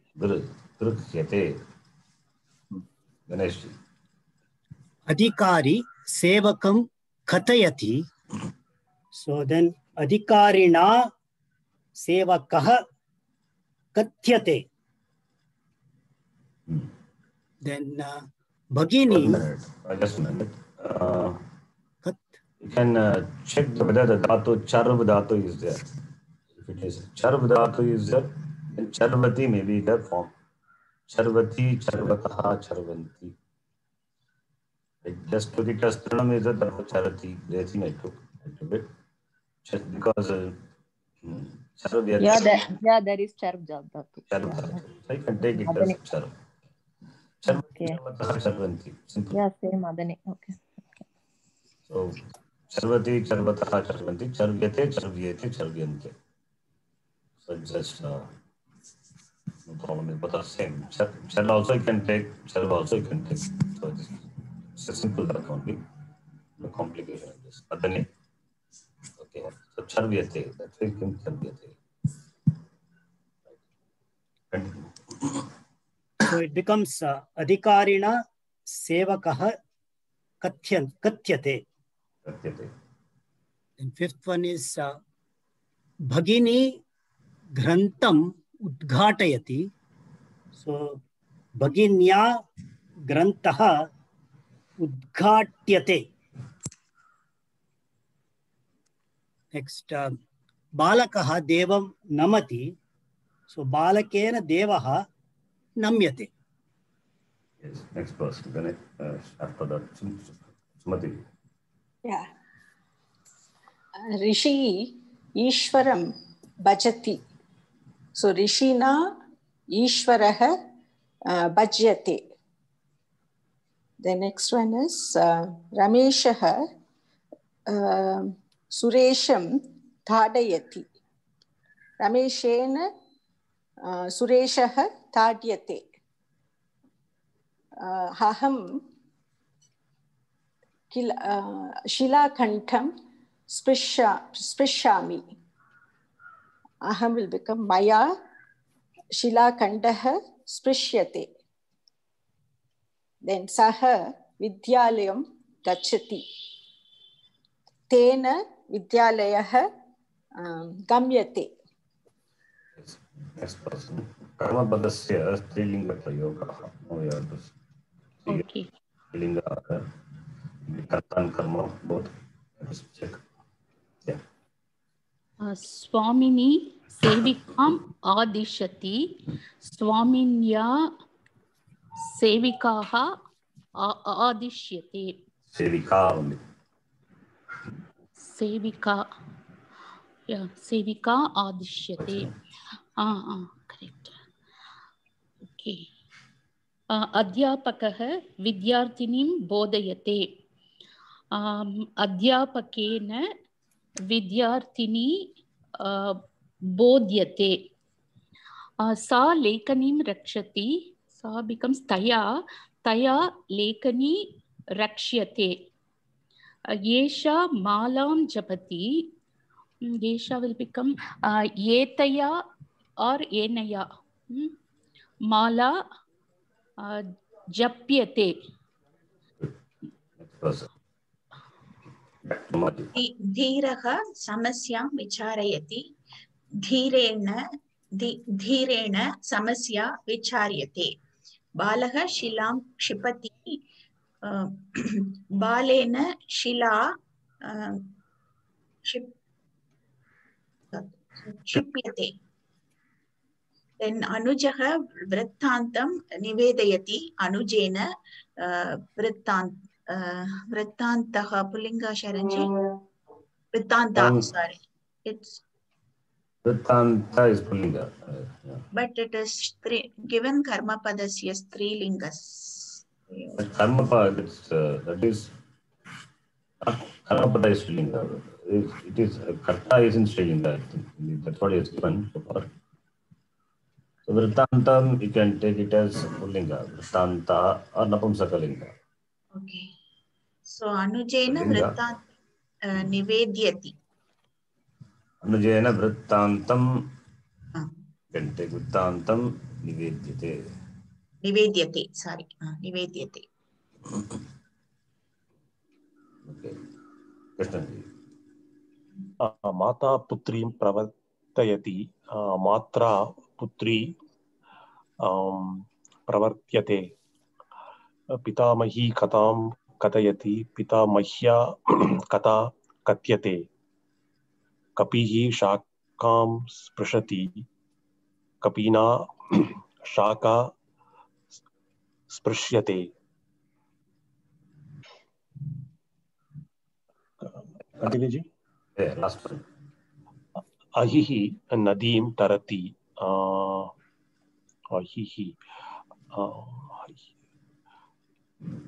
Ganesh. अधिकारी सेवकं कथयति. So then अधिकारिणा सेवकः कथ्यते. Then भगिनी. Just a minute. You can check whether the dhatu charv dhatu is there. If it is charv dhatu is there, then charvati may be their form. Charvati, charvataha, charvanti. I just took it as Trinam is that charati. The thing I took a little bit. Just because charv. Yeah, there is charv dhatu. Charv dhatu. So I can take it as charv. Okay. Charvanti. Simple. Yeah, same adane. Okay. So charvati, charvataha, charvanti, charvyate, charvyate, charvyante. So it's just no problem. Both are same. Char also you can take. Charv also you can take. So it's a simple work only. No complication in this. Adane. Okay. So charvyate. That's why you can charvyate. Continue. So it becomes अधिकारिणा सेवकः कथ्यते. And fifth one is भगिनी ग्रन्थम् उद्घाटयति. So भगिन्या ग्रन्थः उद्घाट्यते. Next बालकः देवं नमति. So बालकेन देवः नम्यते. Yes, next person. Then after that, Sumati. Yeah. Rishi Ishwaram bhajati. So Rishina Ishwaraha bhajyate. The next one is Rameshaha Suresham thadayati. Rameshena Sureshah tadyate. Aham Shilakantham Sprishami. Aham will become Maya Shilakandaha Sprishyate. Then Saha Vidyalayam Gachati. Tena Vidyalayah Gamyate. Next person. Karma Badasya Strilinga Prayoga. Oh, yeah. Okay. Strilinga Karta and Karma both. Let's check. Yeah. Swamini Sevikam Adishati. Swaminya Sevikaha Adishyate. Sevika only. Sevika. Yeah, Sevika Adishyate. Correct. Okay. अध्यापकः विद्यार्थिनीं बोधयते. अध्यापकेन विद्यार्थिनी बोध्यते. सा लेखनीं रक्षति. सा becomes तया लेखनी रक्ष्यते. एषा मालां जपति. एषा will become एतया or एनया. माला जप्यते. धीरः समस्यां विचारयति. धीरेण समस्या विचार्यते. बालः शिलां क्षिपति. बालेन शिला क्षिप्यते. Then Anujaha Vrittantam Nivedayati Anujena Vrittantaha Pulinga Sharanji. Vrittanta, sorry. It's Vrittanta is Pulinga. Yeah. But it is given karma padasya strilingas. But karma pada, that is karma pada is Strilinga. It is karta is in Strilinga. I think that's what is given so far. So Vrittantam, you can take it as Pulinga, Vrittanta or Napumsakalinga. Okay. So Anujena Vrittant Nivedyati. Anujena Vrittantam, you can take Vrittantam Nivedyate. Nivedyate, sorry. Nivedyate. Okay. Krishnaji. माता पुत्रीं प्रवर्तयति मात्रा पुत्री प्रवर्त्यते पितामही कथां कथयति पितामह्या कथा कथ्यते कपिः शाखां स्पृशति कपिना शाखा स्पृश्यते Continue ji. Yeah, last one. Ahihi nadim tarati ahihi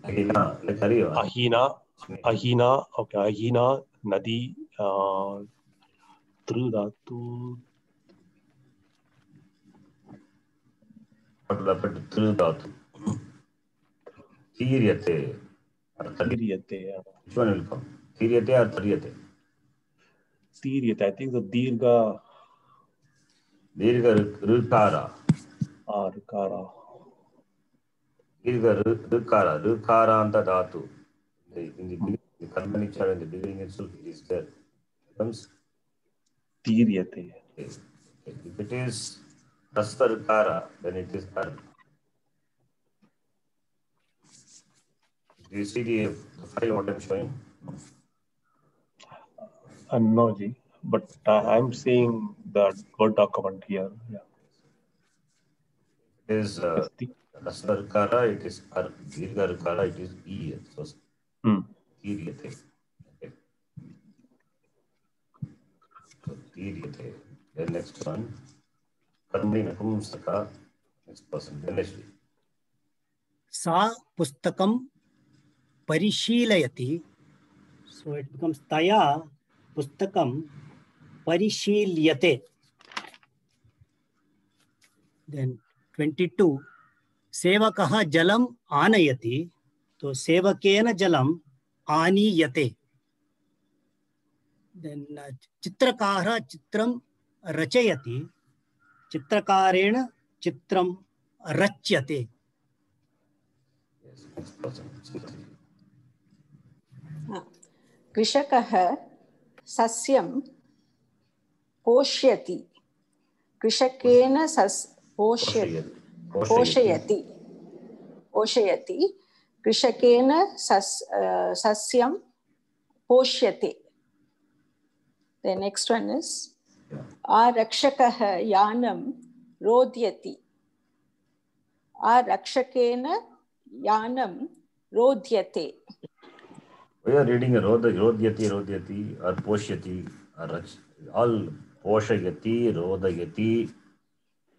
Ahina, like Hariva. ahina okay ahina nadi trudatu Trudatu. Tiryate. tiryate Which one will come? Tiryate or Taryate? tiryate. I think the dirgha Rukara. rukara. Rukara. Rukara anta dhatu. In the beginning, the karmanichara in the beginning itself it is there. It becomes tiryate. Okay. If it is Rasva Rukara, then it is karma. Do you see the file what I'm showing? No ji, but I'm seeing the Word document here. Yeah. It is Rasva Rukara, it is Dirgha Rukara, it is E. So, Tiryate. Okay. So, Tiryate. Then next one. Karmani Napumsaka. Next person. Dhanashri. Sa pustakam parishilayati. So it becomes taya pustakam parishilyate. Then 22. Sevakaha jalam anayati. So sevakena jalam aniyate. Then chitrakara chitram rachayati. Chitrakarena chitram rachyate. Yes, next person. कृषकः सस्यं पोष्यति कृषकेन पोषयति कृषकेन सस्यं पोष्यते. The next one is आरक्षकः यानं रोदयति आरक्षकेन यानं रोद्यते. We are reading a Rodyati or Poshyati or all Poshayati, Rodayati,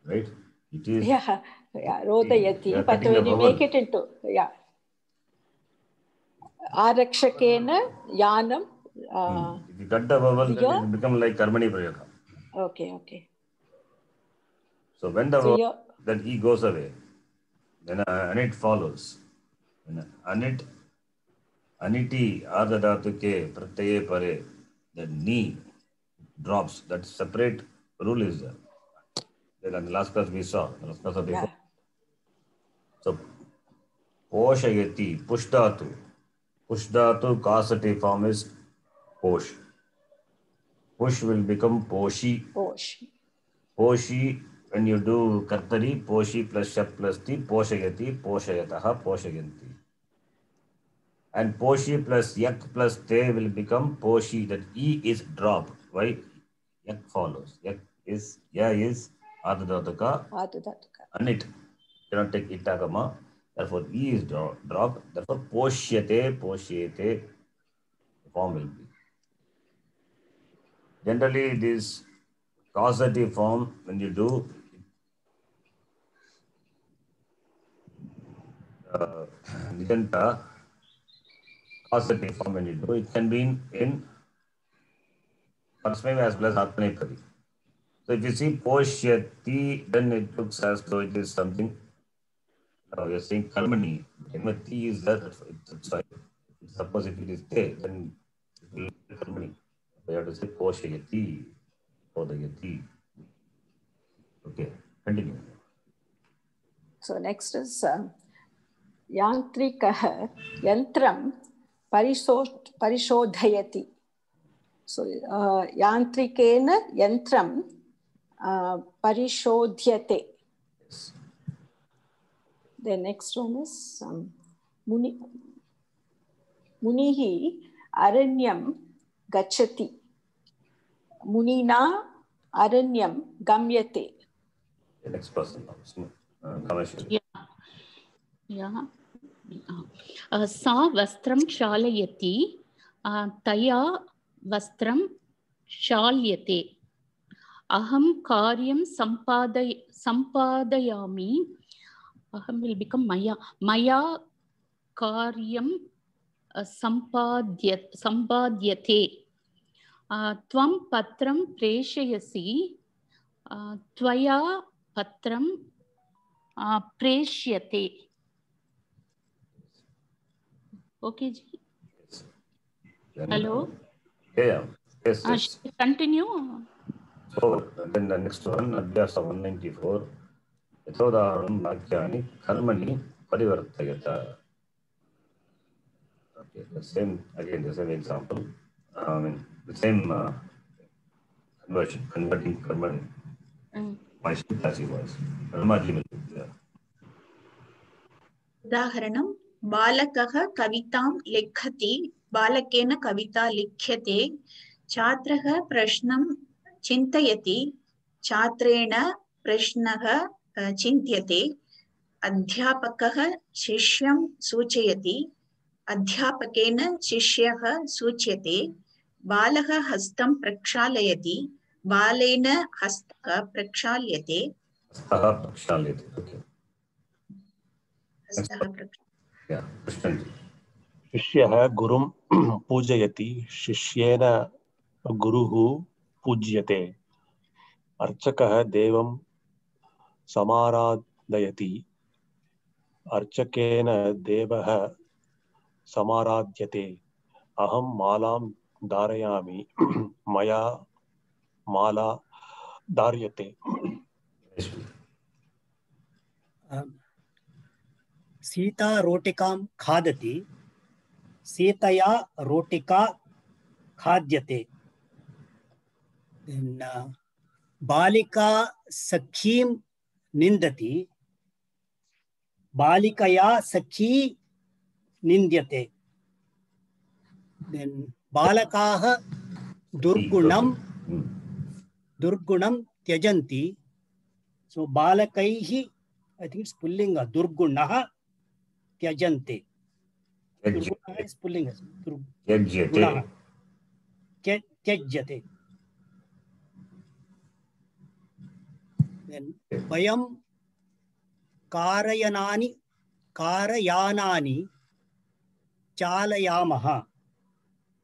right? It is Rodayati, but when you make it into Arakshakena Yanam. If you cut the vowel, then it will become like Karmani Prayoga. Okay. So when the vowel, then E goes away, then Anit follows. Anit Aniti Ardhadhatuke Pratyaye Pare, the Ni drops. That separate rule is there. Then in the last class we saw, the last class of before. So Poshayati, Pushdhatu. Pushdhatu causative form is Posh. Push will become Poshi. Poshi, when you do Kartari, Poshi plus Shap plus Ti, Poshayati, Poshayataha, Poshayanti. And Poshi plus Yak plus Te will become Poshi. That E is dropped. Why? Yak follows. Yak is, Ya is Adadatuka. Adadatuka. And it. Cannot take itagama. Therefore, E is dropped. Therefore, poshyate form will be. Generally, this causative form, when you do causative form, when you do, it can be in Parsmeva as well as Atmanepadi. So if you see poshyati, then it looks as though it is something. You're saying karmani. Ti is there. That's why. Suppose if it is there, then it will be karmani. So you have to say poshyati, podayati. Okay, continue. So next is yantrikah yantram parishodhayati. So yantrikena yantram parishodhyate. Yes. The next one is Munihi aranyam gachati. Munina aranyam gamyate. The next person. Yeah. Sa vastram shalayati taya vastram shalyate. Aham karyam sampadayami. Aham will become maya. Maya karyam sampadhyate. Tvam patram preshayasi. Tvaya patram preshyate. Okay, ji. Yes. Hello. Yeah. Yes. Yes. Continue. So then the next one, Adhyasa 194. Yathodaharam vakyani karmani parivartayata. Okay, the same example. The same converting karmani. My student as he was. उदाहरणं बालकः कवितां लिखति बालकेन कविता लिख्यते छात्रः प्रश्नं चिन्तयति छात्रेण प्रश्नः चिन्त्यते अध्यापकः शिष्यं सूचयति अध्यापकेन शिष्यः सूच्यते बालः हस्तं प्रक्षालयति बालेन हस्तः प्रक्षाल्यते शिष्यः गुरुं पूजयति शिष्येन गुरुः पूज्यते अर्चकः देवं समाराधयति अर्चकेन देवः समाराध्यते अहं मालां धारयामि मया माला धार्यते सीता रोटिकां खादति सीतया रोटिका खाद्यते बालिका सखीं निन्दति बालिकया सखी निन्द्यते बालकाः दुर्गुणं त्यजन्ति सो बालकैः I think it's pullinga durgunah tyajante durgunah is pullinga tyajyate then vayam karayanani chalayamaha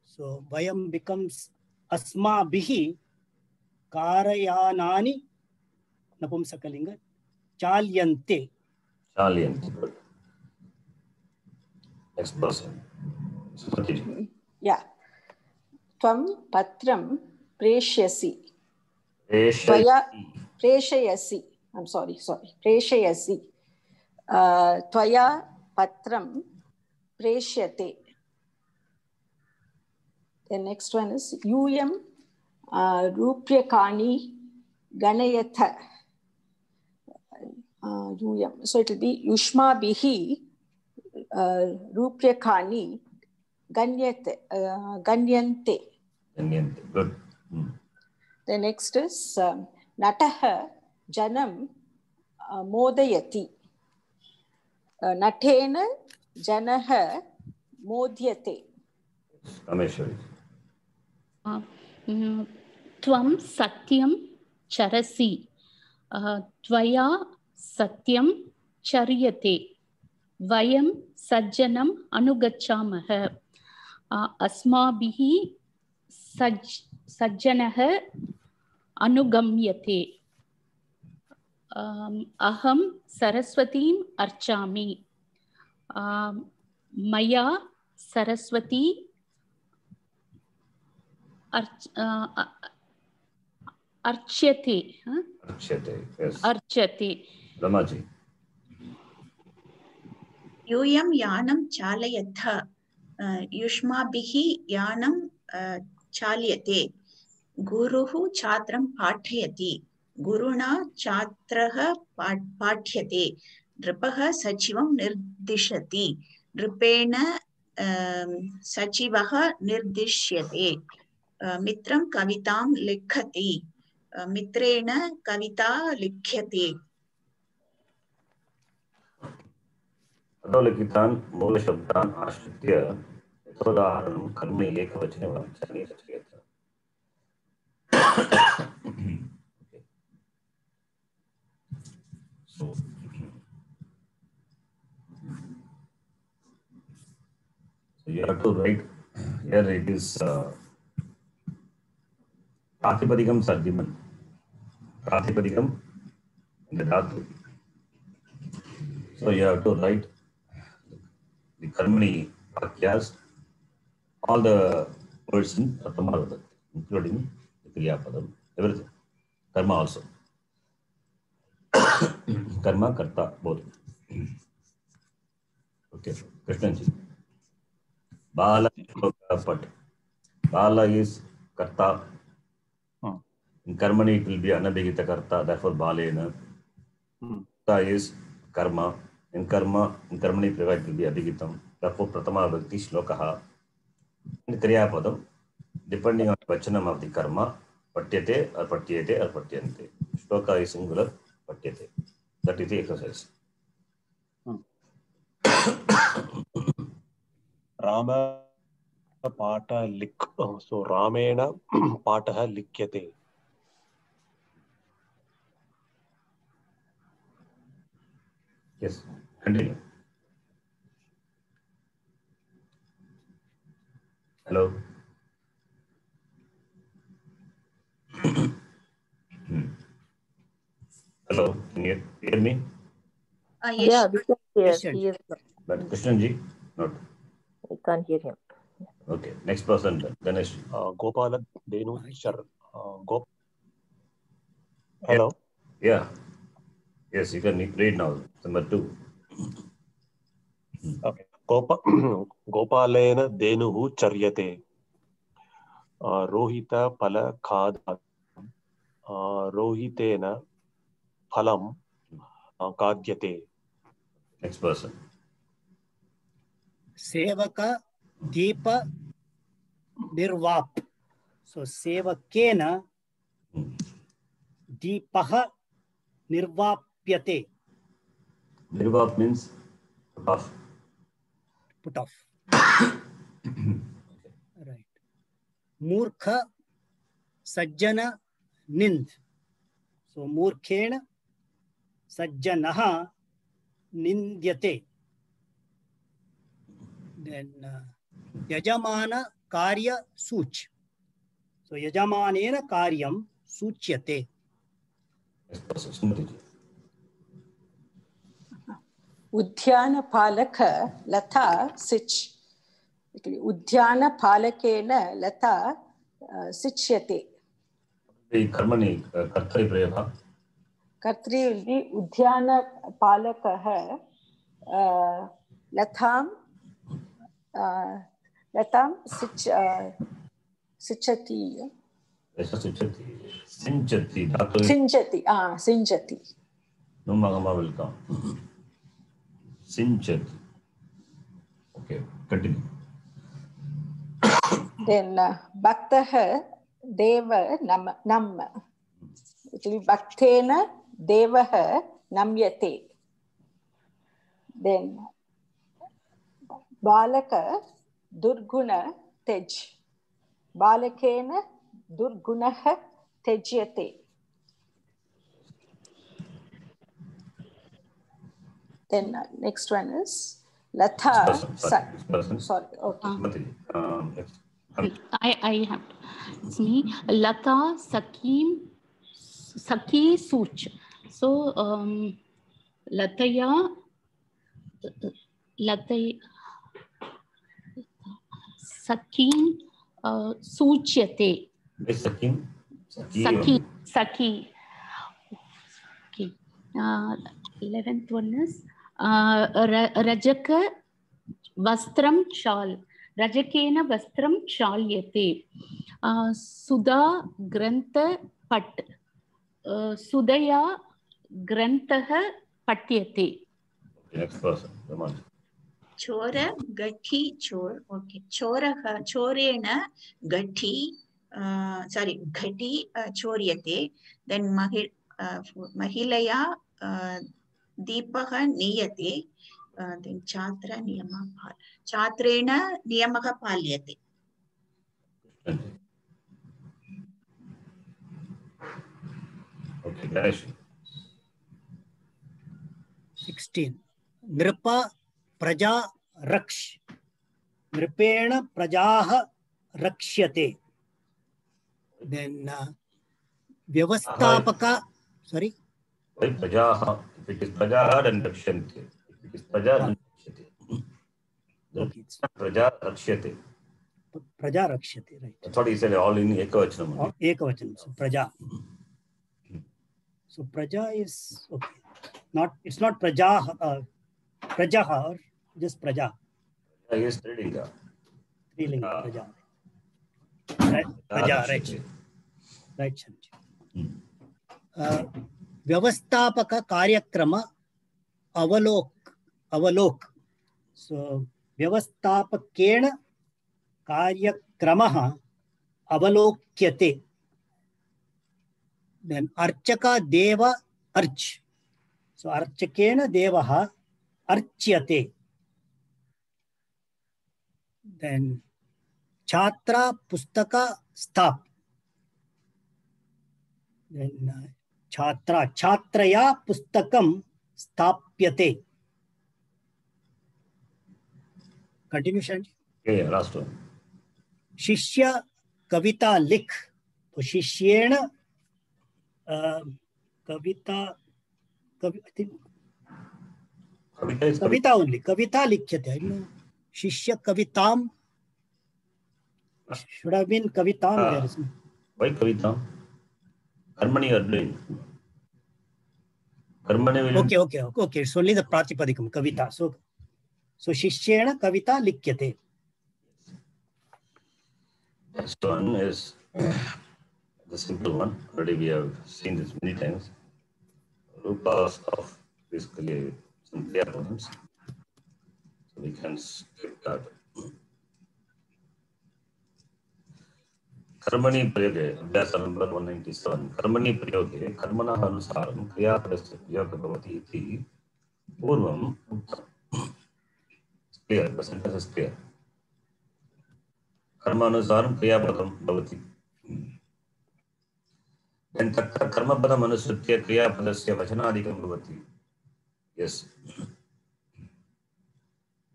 so vayam becomes asmabhihi karayanani napumsakalinga chalyante. Next person. Yeah. Tvam patram preshyasi. Preshayasi. I'm sorry. Preshayasi. Tvaya patram preshyate. The next one is Yuyam rupyakani ganayatha. So it will be Yushma bihi rupyakani ganyate. Good. The next is Nataha janam modayati. Natena janaha modyate. Kameshwari. Tvam satyam charasi. Tvaya satyam charyate. Vayam sajjanam anugacchamaha. Asmabhihi sajjanaha anugamyate. Aham saraswatim archami. Maya saraswati archyate. Archyate, yes. Archyate. Ramaji. यूयं यानं चालयथ युष्माभिः यानं चाल्यते गुरुः छात्रं पाठयति गुरुणा छात्रः पाठ्यते नृपः सचिवं निर्दिशति नृपेण सचिवः निर्दिश्यते मित्रं कवितां लिखति मित्रेण कविता लिख्यते अधोलिखितान् मूलशब्दान् आश्रित्य यथोदाहरणं कर्म एकवचने वाक्यानि रचयेत्. So you have to write here. It is Pratipadikam Sardiman. Pratipadikam in the dhatu. So you have to write the karmani vakyas, all the words in Pratama Vibhakti, including the Kriya Padam, everything. Karma also. Karma, Karta, both. Okay, Krishnanji. Bala Pat. Bala is Karta. In Karmani it will be Anabhigita Karta, therefore Balena. Karta is Karma. In Karmani Priva it will be Abhigitam. Therefore Pratama Vibhakti Shlokaha. In Kriya Padam, depending on the Vachanam of the Karma, Patyate or Patyate or Patyante. Shloka is singular, Patyate. That is the exercise. Rama Pata Lik. So Ramena Pataha Likyate. Yes, continue. Hello. Hello, can you hear me? yes. Yeah, we can hear. Yes, He is not. But Krishnanji, not. We can't hear him. Okay, next person, Ganesh. Gopala Denu Char. Hello. Yeah. Yes, you can read now. Number 2. Okay. Gopalena Denuhu Charyate. Rohita Pala Khada. Rohitena Phalam Kadyate. Next person. Sevaka Deepa Nirvap. So Sevakena Deepaha Nirvapyate. Nirvap means put off. Put off. Right. Murkha Sajjana Nind. So Murkhena Sajjanaha Nindyate. Then Yajamana Karya Such. So Yajamanena Karyam Suchyate. Next person, Smriti. Udhyana Palaka Lata Sich. Udhyana Palakena Lata Sichyate. The Karmani, Kartari Prayava. Kartri will be Udhyana Palakaha Latham Sichati. Sinchati. Sinjati. Sinjati. No Magama will come. Sinchati. Okay, continue. Then Bhaktaha Deva Nam. It will be Bhaktena Devaha namyate. Then Balaka durguna tej. Balakena durgunaha tejyate. Then next one is Latha. Sorry. Okay. Next. I have. It's me. Lata Saki Such. So Lataya Sakim Suchyate. Sakim. Saki. Okay. 11th one is Rajaka Vastram Shal. Rajakena Vastram Shalyate. Sudha Grantha Pat. Sudaya Grantha Patyate. Next person. Come on. Chora Gathi Chor. Okay. Chorena Gathi. Sorry, Ghati Choryate. Then Mahilaya Deepaha Niyate. Then Chatra Niyama Pal. Chatrena Niyamaha Palyate. Okay, Ganesh. 16. Nripa Praja Raksh. Nripena Prajaha Rakshyate. Then Vyavasthapaka. Sorry. Why Prajaha? If it is Prajaha, then Rakshante. If it is Praja, then Rakshate. Okay. Praja Rakshate. Praja Rakshyate, right. That's what he said, all in Ekavachanam. Ekavachanam. So Praja. So Praja is okay. It's not Praja, Prajaha, or just Praja. He is Trilinga. Trilinga, Praja. Right, Praja, right. Right, Shanti. Vyavasthapaka Karyakrama Avalok. So Vyavasthapakena Karyakramaha Avalokyate. Then Archaka Deva Arch. So Archakena Devaha Archyate. Then Chatra Pustaka Sthap. Then Chatraya Pustakam Sthapyate. Continue, Shanti. Yeah, last one. Shishya Kavita Lik. So Shishyena Kavita. I think Kavita only. Kavita Likhyate. I know. Shishya Kavitam. Should have been Kavitam there. Isn't it? Why Kavitam? Karmani are doing. Karmani will. Okay. It's only the Pratipadikam, Kavita. So Shishyena Kavita Likhyate. Next one is the simple one. Already we have seen this many times. Rupas of basically some Kriya poems. So we can skip that. Karmani Prayoge, Abhyasa number 197. Karmani Prayoge, Karmana Anusaram, Kriya Padasya Prayoga Bhavati iti Purvam Uttam. It's clear, the sentence is clear. Karma Anusaram, Kriya Padam Bhavati. Then Tatta Karma Padam Anusritya Kriya Padasya Vachanadikam Bhavati. Yes.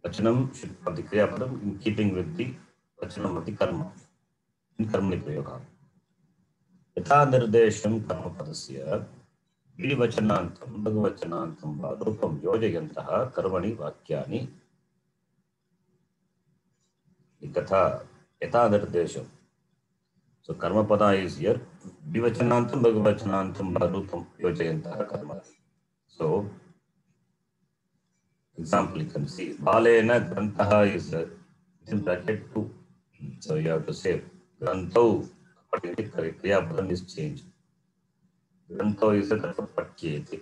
Vachanam should have the Kriya Padam in keeping with the Vachanam of the Karma. In Karmani Prayoga. Yatha Nirdesham Karma Padasya Vidivachanantam Bhagavachanantam Vadrupam Yojayantaha Karmani Vakyani Ikatha Yatha Nirdesham. So Karma Pada is here. Vidivachanantam Bhagavachanantam Vadrupam Yojayantaha Karmani. So example you can see Balena Grantaha is in bracket 2. So you have to say Grantau according to Kriya Padam is changed. Granto is a Patyete.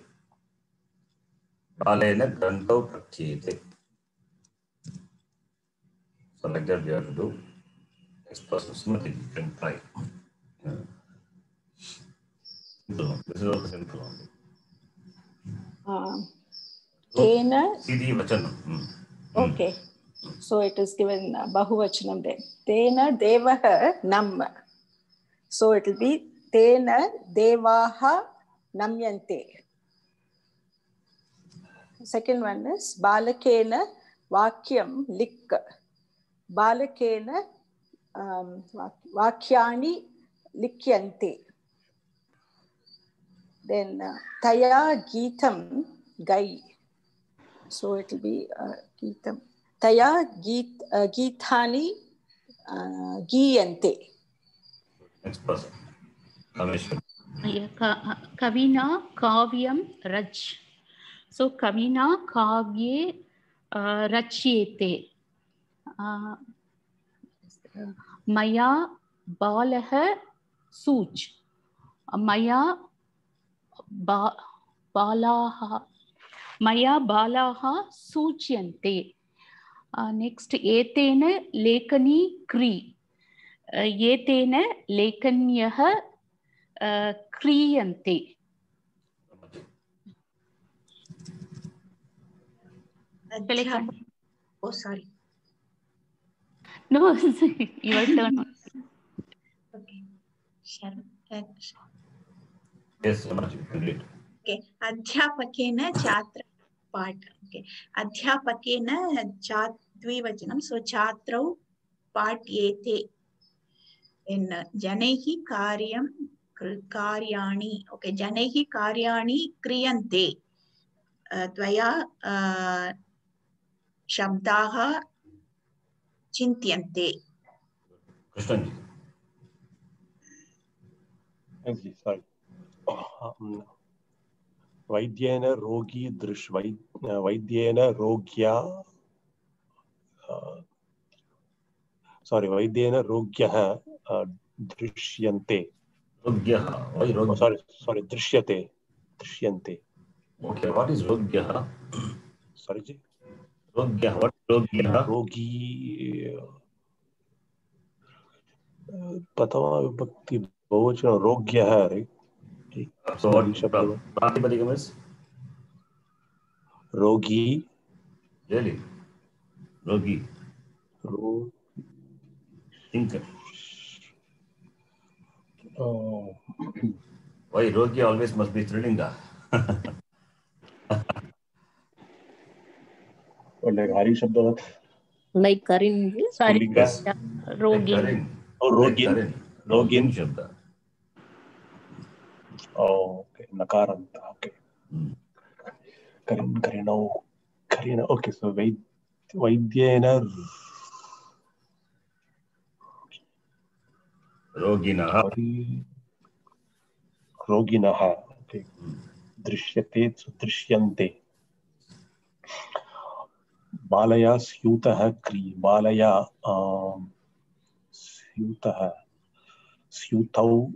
Balena Granto Patyete. So like that we have to do. Next person, Smriti, you can try. Simple one. This is also simple one. Tena. Sidi Vachanam. Okay. So it is given Bahuvachanam then. Tena Devaha Nam. So it will be Tena Devaha Namyante. Second one is Balakena Vakyam Lik. Balakena Vakyani Likyante. Then Taya Geetam Gai. So it will be Geetam. Taya Geethani Giyante. Next person. Kameshwar. Kavina Kavyam Raj. So Kavina Kavye Rachyete. Maya Balaha Such. Maya Balaha Suchyante. Next, Etena Lekani Kri. Etena Lekanyaha Kriyante. Oh, sorry. No, your turn. Okay. Yes, complete. Okay. Adhyapakena Chatra Part. Okay. Adhyapakena Dvivachanam. So Chatrau Part Yete. In Janehi Karyani. Okay. Janehi Karyani Kriyante. Dvaya Shabdaha Chintyante. Krishnanji. Thank you. Sorry. Vaidyena rogi drish Vaidyena rogya. Sorry, Vaidyena rogyaha drishyante. Rogyaha. Why Rogyaha? Oh, sorry, drishyate. Drishyante. Okay, what is Rogyaha? Sorry, ji. Rogyaha. What is Rogyaha? Rogi. Pratama Vibhakti Bahuvachana Rogyaha, right? So what Pratipadikam is? Rogi. Really? Rogi. Think. Oh. Why Rogi always must be Strilinga? Like Hari Shabdavat. Like Karin. Sorry. Yes. Rogin. Oh, Rogin. Rogin Shabda. Oh, okay. Nakaranta. Okay. Karina. Okay, so Vaidyena Roginaha. Roginaha. Okay. Drishyate, so Drishyante. Balaya Syutaha Kri. Balaya Syutaha. Syutau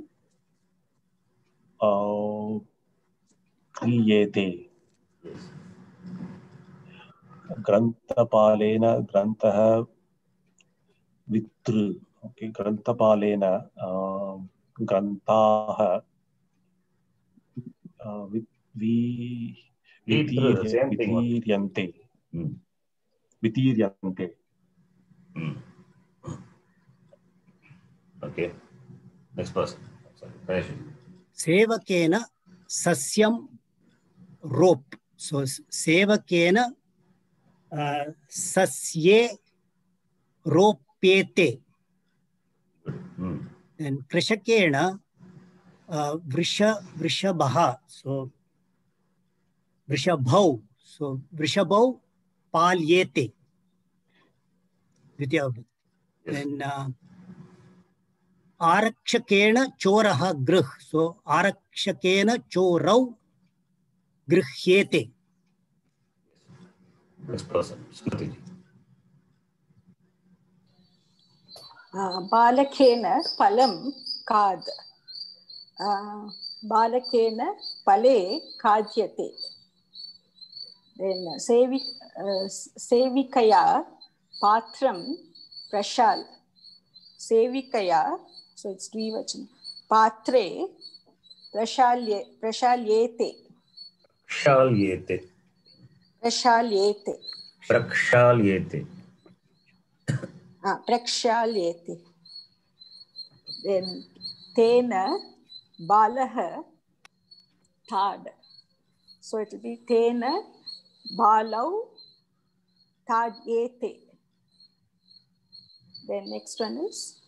Kriyete. Grantapalena Grantaha Vitru. Okay, Grantapalena Grantaha Vitiryante. Vitiryante. Okay. Next person. Sorry. Sevakena Sasyam Rope. So Sevakena Sasye Ropete. And Krishakena Vrishabha. So Vrishabhau. So Vrishabhau Palyete. Then Arakshakena Choraha Grih. So Arakshakena Chorau Grihyete. Next person. Smriti. Balakena Palam Kad. Balakena Pale Kadyate. Then Sevikaya Patram Prashal. Sevikaya, so it's Dvivachanam. Patre Prashalyete. Prakshalyete. Prashalyete. Prakshalyete. Prakshalyete. Then Tena Balaha Tad. So it will be Tena Balau Tadyete. Then next one is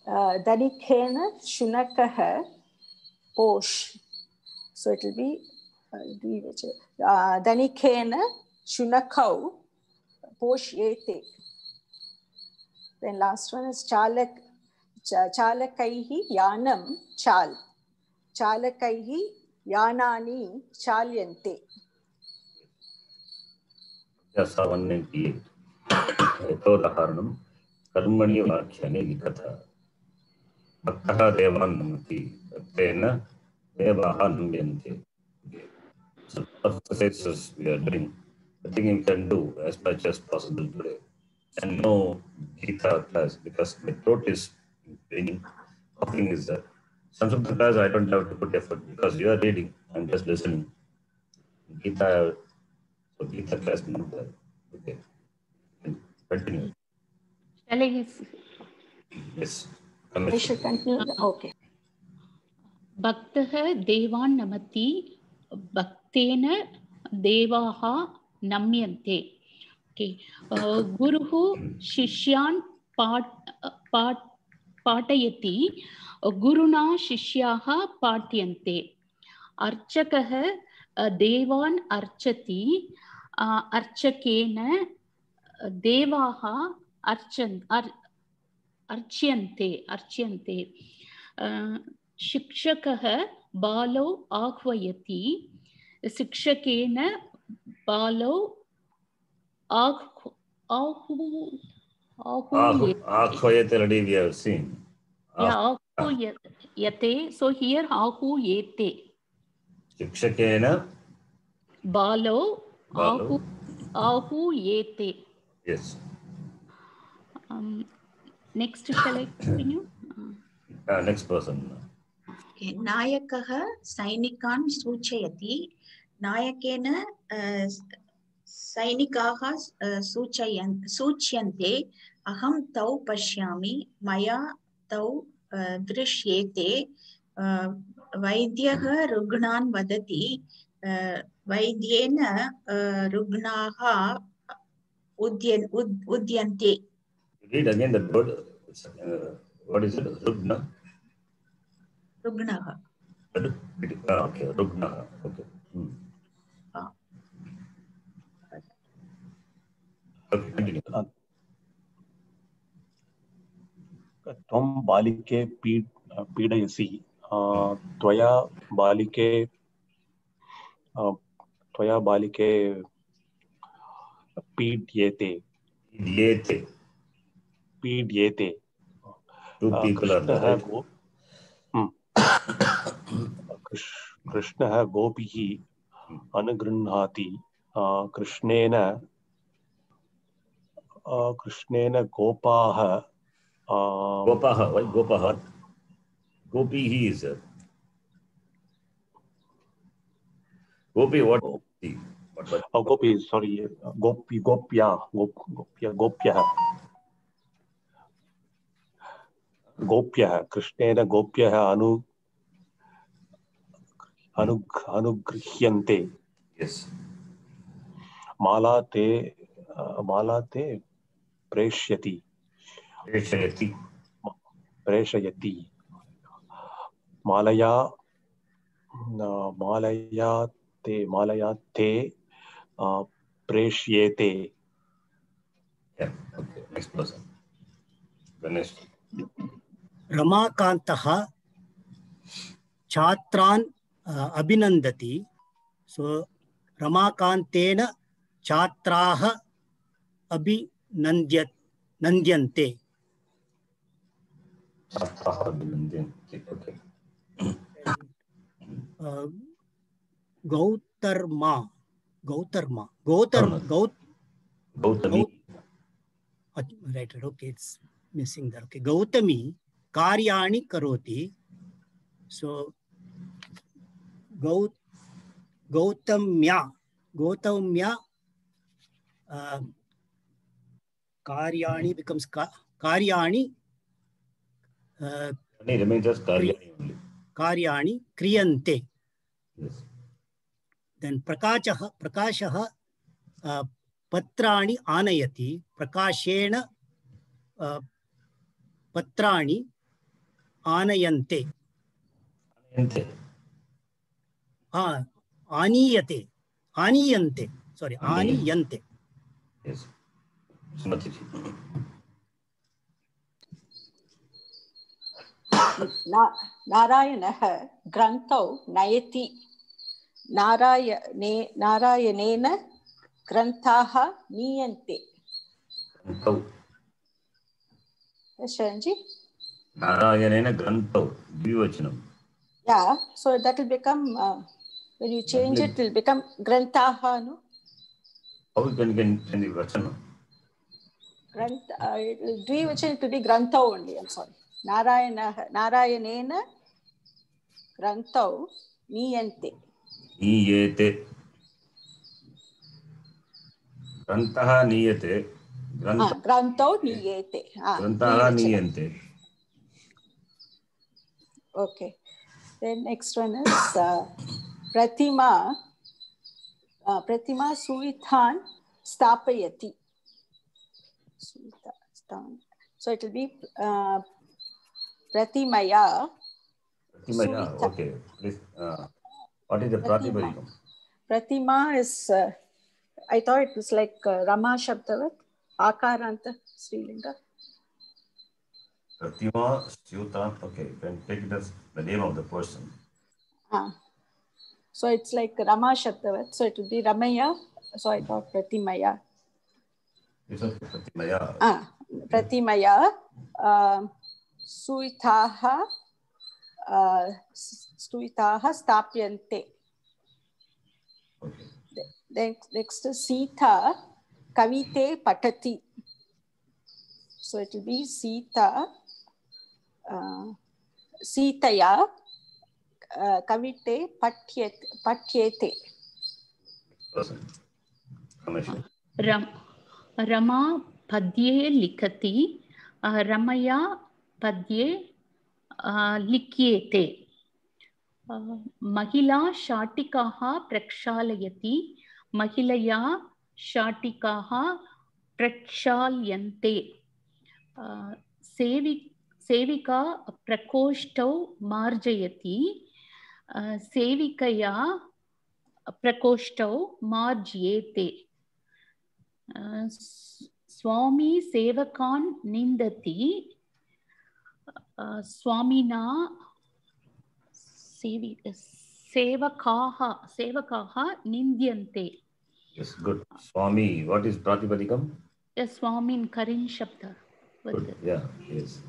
Danikena Shunakaha Posh. So it will be Danikena Shunakau Poshete. Then last one is Chalakaihi Yanam Chal. Chalakaihi Yanani Chalyante. Yes, 198. Etodaharanam karmani vakyane likatha. Bhaktaha devan namati. Bhaktena devaha namyante. So exercises we are doing. I think you can do as much as possible today. And no Gita class because my throat is paining. Coughing is there. Some of the class I don't have to put effort because you are reading. I'm just listening. Gita, so Gita class not there. Okay. Continue. Shall I? Yes. I should continue. Okay. Bhaktah devan namati bhaktena devaha namyante. Okay. Guruhu shishyan पाठयति गुरुना शिष्याः पाठ्यन्ते अर्चकः देवान् अर्चति अर्चकेन देवाः अर्च्यन्ते शिक्षकः बालौ आह्वयति शिक्षकेन बालौ Ahvayate already we have seen. Yeah, ahuyate. So here ahuyete. Shikshakena. Balo ahuyete. Yes. Next, shall I continue? Next person. Okay. Nayakah Sainikan Suchayati. Nayaken Sainikaha Suchyante. Aham tau pashyami. Maya tau drishyete. Vaidyaha Rugnan Vadati. Vaidyena Rugnaha Udyante. Read again the word. What is it? Rugna? Rugnaha. Okay, Rugnaha. Okay. Okay, continue. त्वं बालिके पीडयसि त्वया बालिके पीड्येते Two people are there. कृष्णः गोपीः अनुगृह्णाति कृष्णेन गोपाः Why Gopaha? Gopi he is. Gopi what? Gopi, sorry. Gopya. Krishnena Gopyah अनुगृह्यन्ते. Yes. मालाते प्रेष्यति. मालयाते प्रेष्येते. Yeah. Okay. Next person. Ganesh. रमाकान्तः छात्रान् अभिनन्दति. सो रमाकान्तेन छात्राः अभिनन्द्यन्ते. Okay. Gautami. Right. Okay, it's missing there. Okay, Gautami karyani karoti. So गौतम्या कार्याणि becomes कार्याणि remains as karyani only. कार्याणि क्रियन्ते. Yes. Then प्रकाशः पत्राणि आनयति. प्रकाशेन पत्राणि आनयन्ते. आनीयन्ते. Sorry, आनीयन्ते. Yes. नारायणः ग्रन्थौ नयति. नारायणेन ग्रन्थाः नीयन्ते. Sharanji? Narayana Grantho, Dvivachanam. Yeah, so that will become, when you change it, it will become Grantaha, no? How you can change the Vachanam? Dvivachanam to be Grantha only, I'm sorry. Narayanena Grantau Niyante. Niyete. Grantaha Niyete. Grantau Niyete. Grantaha Niyante. Okay. Then next one is Pratima. Pratima Suithan Stapayati. So it will be Pratimaya. Pratimaya, okay. Please, what is the Pratipadikam? Pratima is, I thought it was like Rama Shabdavat, Akaranta, Sri Linga. Pratima, Syutan, okay, you can take it as the name of the person. So it's like Rama Shabdavat, so it will be Ramaya, so I thought Pratimaya. It's okay, Pratimaya. Pratimaya, Suitaha Stapyante. Okay. Then next is Sita Kavite Patati. So it will be Sita Sitaya Kavite Patyete. Rama Padye Likati, Ramaya Padye Likyete. Mahila Shatikaha Prakshalayati, Mahilaya Shatikaha Prakshalyante. Sevika Prakoshto Marjayati, Sevikaya Prakoshto Marjyete. Swami Sevakan Nindati, Swamina Sevakaha Nindyante. Yes, good. Swami, what is Pratipadikam? Yes, Swami in Karin Shabda. Good. Yeah, yes.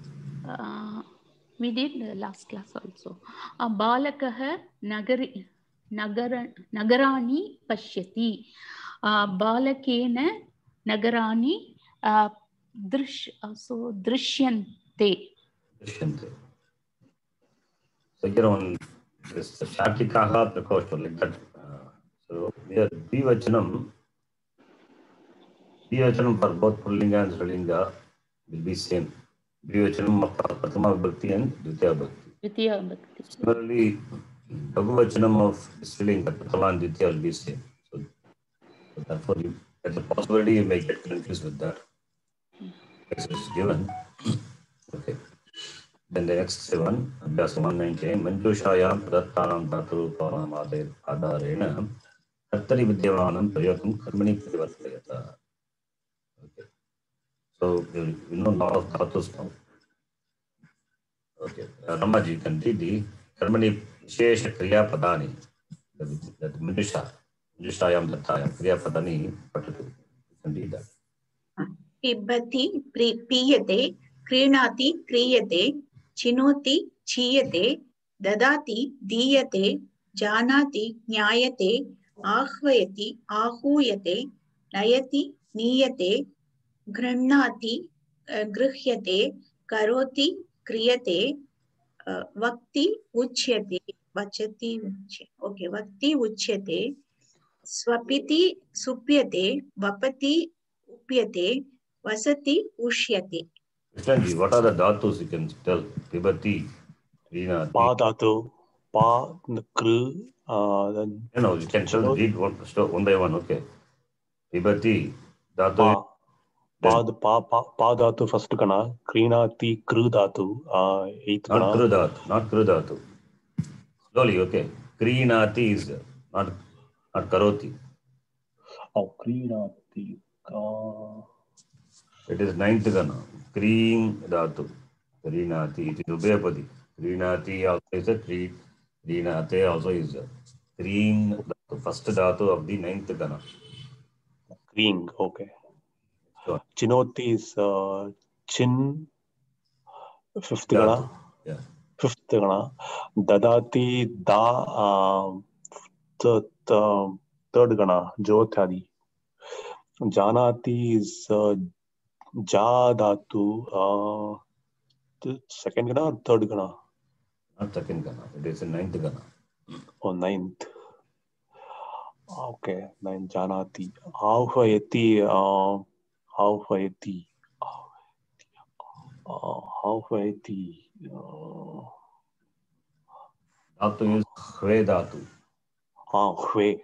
We did last class also. Balakaha Nagarani Pashyati. Balakena Nagarani Drishyante. So here on this Shatikaha Prakoshta, like that. So here Dvivachanam for both Pullinga and Srilinga will be same. Dvivachanam of Pratama Bhakti and Dvitiya Bhakti. Similarly, Bhagavachanam of Srilinga, Pratama and Dvitiya will be same. So therefore, there's a possibility you may get confused with that. This is given. Okay. Then the next one, Abhyasa 199, Manjushayam Pradattanam Dhaturupanam Adharena Kartari Vidyavanam Prayotam Karmani Parivartayata. Okay. So, you know a lot of dhatus now. Okay. Ramaji can read the Karmani Shesha Kriya Padani. That Manjushayam Dhattayam Kriya Padani Patatu. You can read that. Pibbati Piyate Krinati Kriyate Chinoti Chiyate Dadati Diyate Janati Nyayate Ahvayati Ahuyate Nayati Niyate Granati Gruhyate Karoti Kriyate Vakti Uchyate. वचति okay वक्ति उच्यते स्वपिति सुप्यते वपति उप्यते वसति उष्यते. Krishnaji, what are the dhatus you can tell? Pibati, Rina. Pa dhatu, pa, kru, then No, you can tell, read one by one, okay. Pibati, dhatu. Pa dhatu first kana, krinati, kru dhatu, eighth kana. Not kru dhatu. Slowly, okay. Krinati is not karoti. Oh, krinati. It is ninth gana. Kreen dhatu. Krinati. It is Ubhayapadi. Krinati also is a Krinate also is a Kreen dhatu. First dhatu of the ninth gana. Kreen, okay. Sure. Chinoti is chin, fifth gana. Yeah. Fifth gana. Dadati, da, third gana. Jothadi. Janati is ja dhatu. Second gana or third gana? Not second gana. It is a ninth gana. Oh, ninth. Okay, ninth janati. Ahvayati. Ahvayati. Dhatu is Hve dhatu. Hve.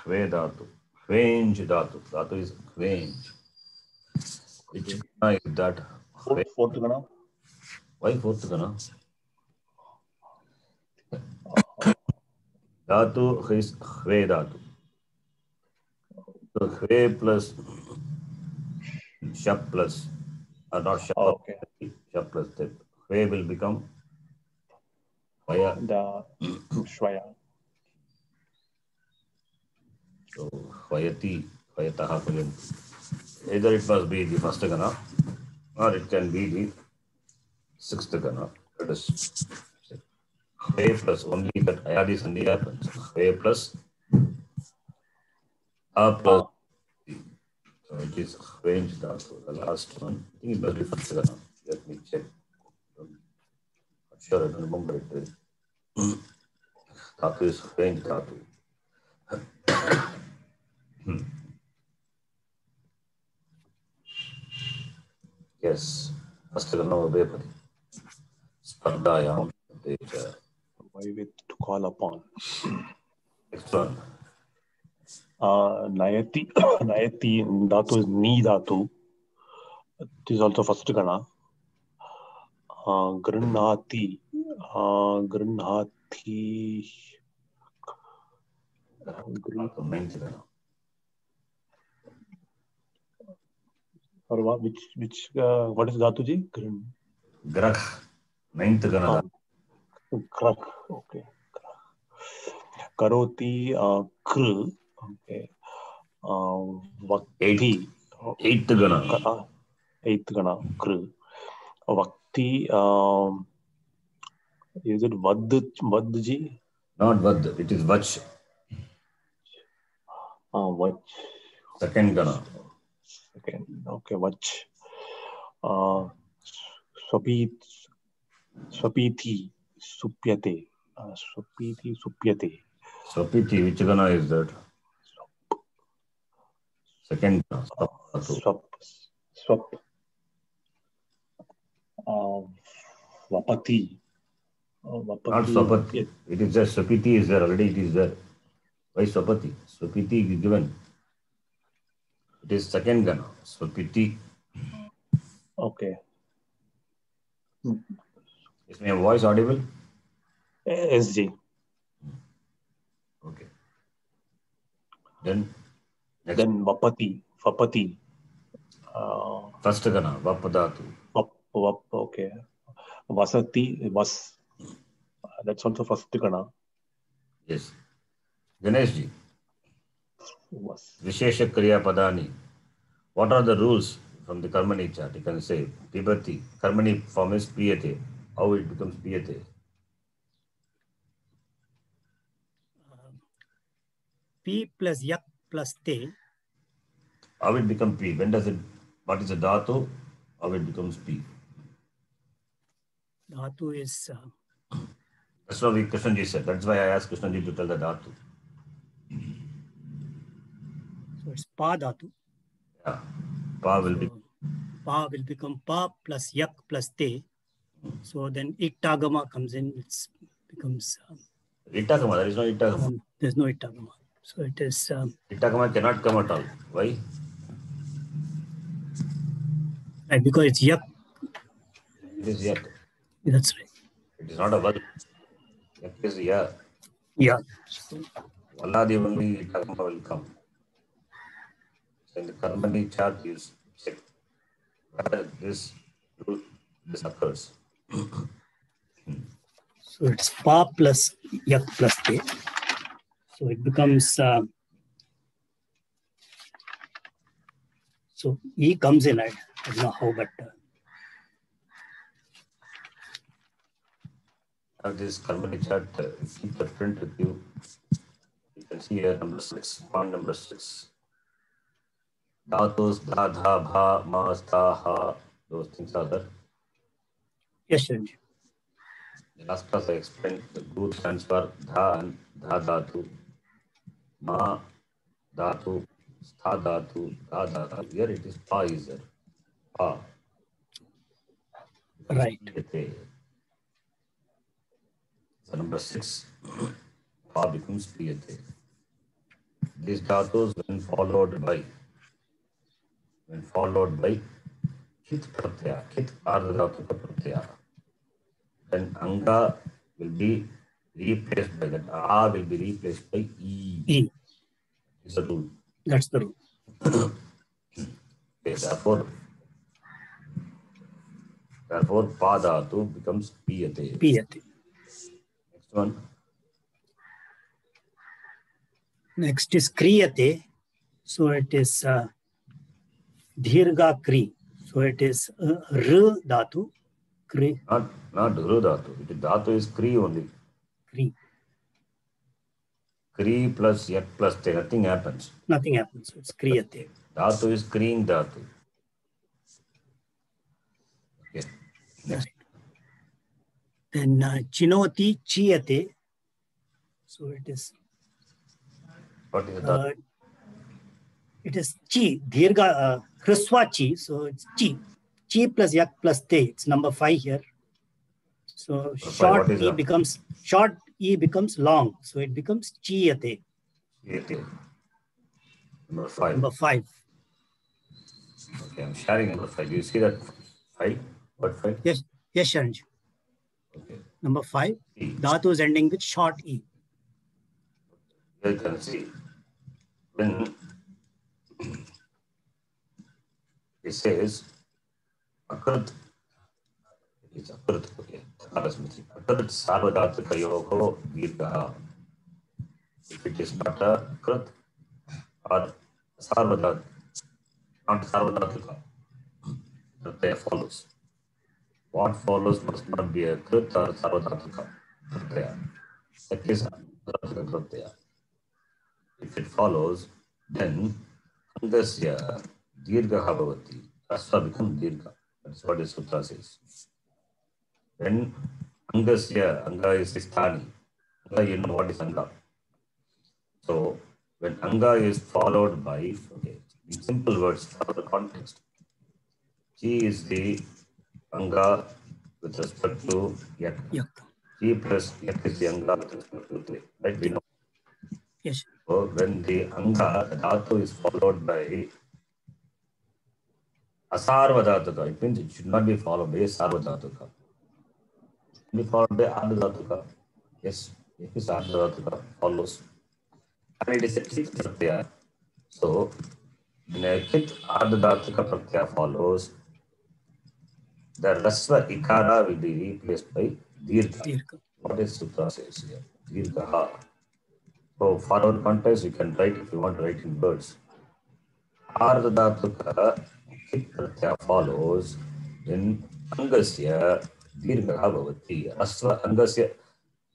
Hve dhatu. Hvenj dhatu. Dhatu is hvenj. Which gana is that? Fourth gana? Why fourth gana? Dhatu is Hve dhatu. So Hve plus Shap plus, not Shap, okay. Shap plus Tip. Hve will become Vaya. The Shvaya. So Vayati, Vayataha. Either it must be the first gana or it can be the sixth gana. That is Hve plus only that Ayadi Sandhi happens. Hve plus A plus. So it is Hvenj dhatu, the last one. I think it must be first gana. Let me check. I'm not sure, I don't remember it. Dhatu is Hvenj dhatu. Yes, first gana Ubhayapadi. Spardayam. Why with to call upon? Next one. Nayati dhatu is ni dhatu. It is also first gana. Grinnati. Ninth gana. Or which what is dhatu ji? Grakh. Ninth gana. Grakh. Okay. Karoti kr. Okay. Vakti. Eighth gana. Eighth gana. Kr. Vakti. Is it Vad ji? Not Vad. It is Vach. Vach. Second gana. Second. Okay. Vach. Swapiti. Supyate. Supyate. Swapiti, which gana is that? Second gana. Swap. Vapati. Not Swapati. It is just Swapiti is there already. It is there. Why Swapati? Swapiti is given. It is second gana. Swapiti. Okay. Is my voice audible? SG. Okay. Then Vapati. First gana. Vapadatu. Okay. Vasati. Vas. That's also first gana. Yes. Ganeshji. Vas. Vishesha Kriya Padani. What are the rules from the Karmani chart? You can say Pibati. Karmani form is Piyate. How it becomes Piyate? P plus yak plus te. How it becomes P? When does it? What is the dhatu? How it becomes P? Dhatu is That's what Krishnaji said. That's why I asked Krishnaji to tell the dhatu. So it's pa dhatu. Yeah. Pa will be. Pa will become pa plus yak plus te. So then ittagama comes in. It becomes. Ittagama. There is no ittagama. There's no ittagama. So it is. Ittagama cannot come at all. Why? Right, because it's yak. It is yak. That's right. It is not a val. Yak is ya. Yeah. Valladi only ittagama will come. So in the Karmani chart, you check whether this occurs. So it's pa plus yak plus te. So it becomes. So E comes in. I don't know how, but. Have this Karmani chart, keep the print with you. You can see here number 6, point number 6. Dhatus, dha, dha, bha, ma, sta, ha. Those things are there. Yes, Shanji. The last class I explained the group stands for dha and dha dhatu, ma dhatu, stha dhatu, dha dhatu. Here it is pa is there. Pa. Right. So number 6, pa becomes priyate. These dhatus when followed by kit pratyaya, kit ardha dhatu pratyaya. Then anga will be replaced by that. A will be replaced by E. E. It's a rule. That's the rule. Okay, therefore, pa dhatu becomes piyate. Piyate. Next one. Next is kriyate. So it is dhirga kri. So it is r dhatu. Kri. Not ru dhatu. It is dhatu is kri only. Kri. Kri plus yak plus te. Nothing happens. Nothing happens. So it's kriyate. Dhatu is kriing dhatu. Okay. Next. Then chinoti chiyate. So it is. What is that? It is chi. Dhirga hraswa chi. So it's chi. Chi plus yak plus te. It's number 5 here. So short E becomes long. So it becomes chiyate. Number 5. Number 5. Okay, I'm sharing number 5. Do you see that 5? What 5? Yes, Sharanji. Okay. Number 5. E. Dhatu is ending with short E. Here you can see when it says akrit. It's akrit. Okay. Akrit sarvadhatika yogo dirgha. If it is not a krit or sarvadhat, not sarvadhatika, pratyaya follows. What follows must not be a krit or sarvadhatika pratyaya. That is sarvadhatika pratyaya. If it follows, then angasya dirgha bhavati. Rasva becomes dirgha. That's what the sutra says. When angasya, anga is sthani. Anga, you know what is anga. So when anga is followed by, okay, in simple words for the context, chi is the anga with respect to yak. Chi plus yak is the anga with respect to te. Right? We know. Yes. So when the anga, the dhatu is followed by asarvadhatuka, it means it should not be followed by sarvadhatuka. It should be followed by ardhadhatuka. Yes, if it's ardhadhatuka follows. And it is a kit pratyaya. So when a kit ardhadhatuka pratyaya follows, the rasva ikara will be replaced by dirgha. What is sutra says here? Dirgha. So for our context, you can write if you want to write in words. Ardhadhatuka kit pratyaya follows, then angasya dirgha bhavati. Rasva angasya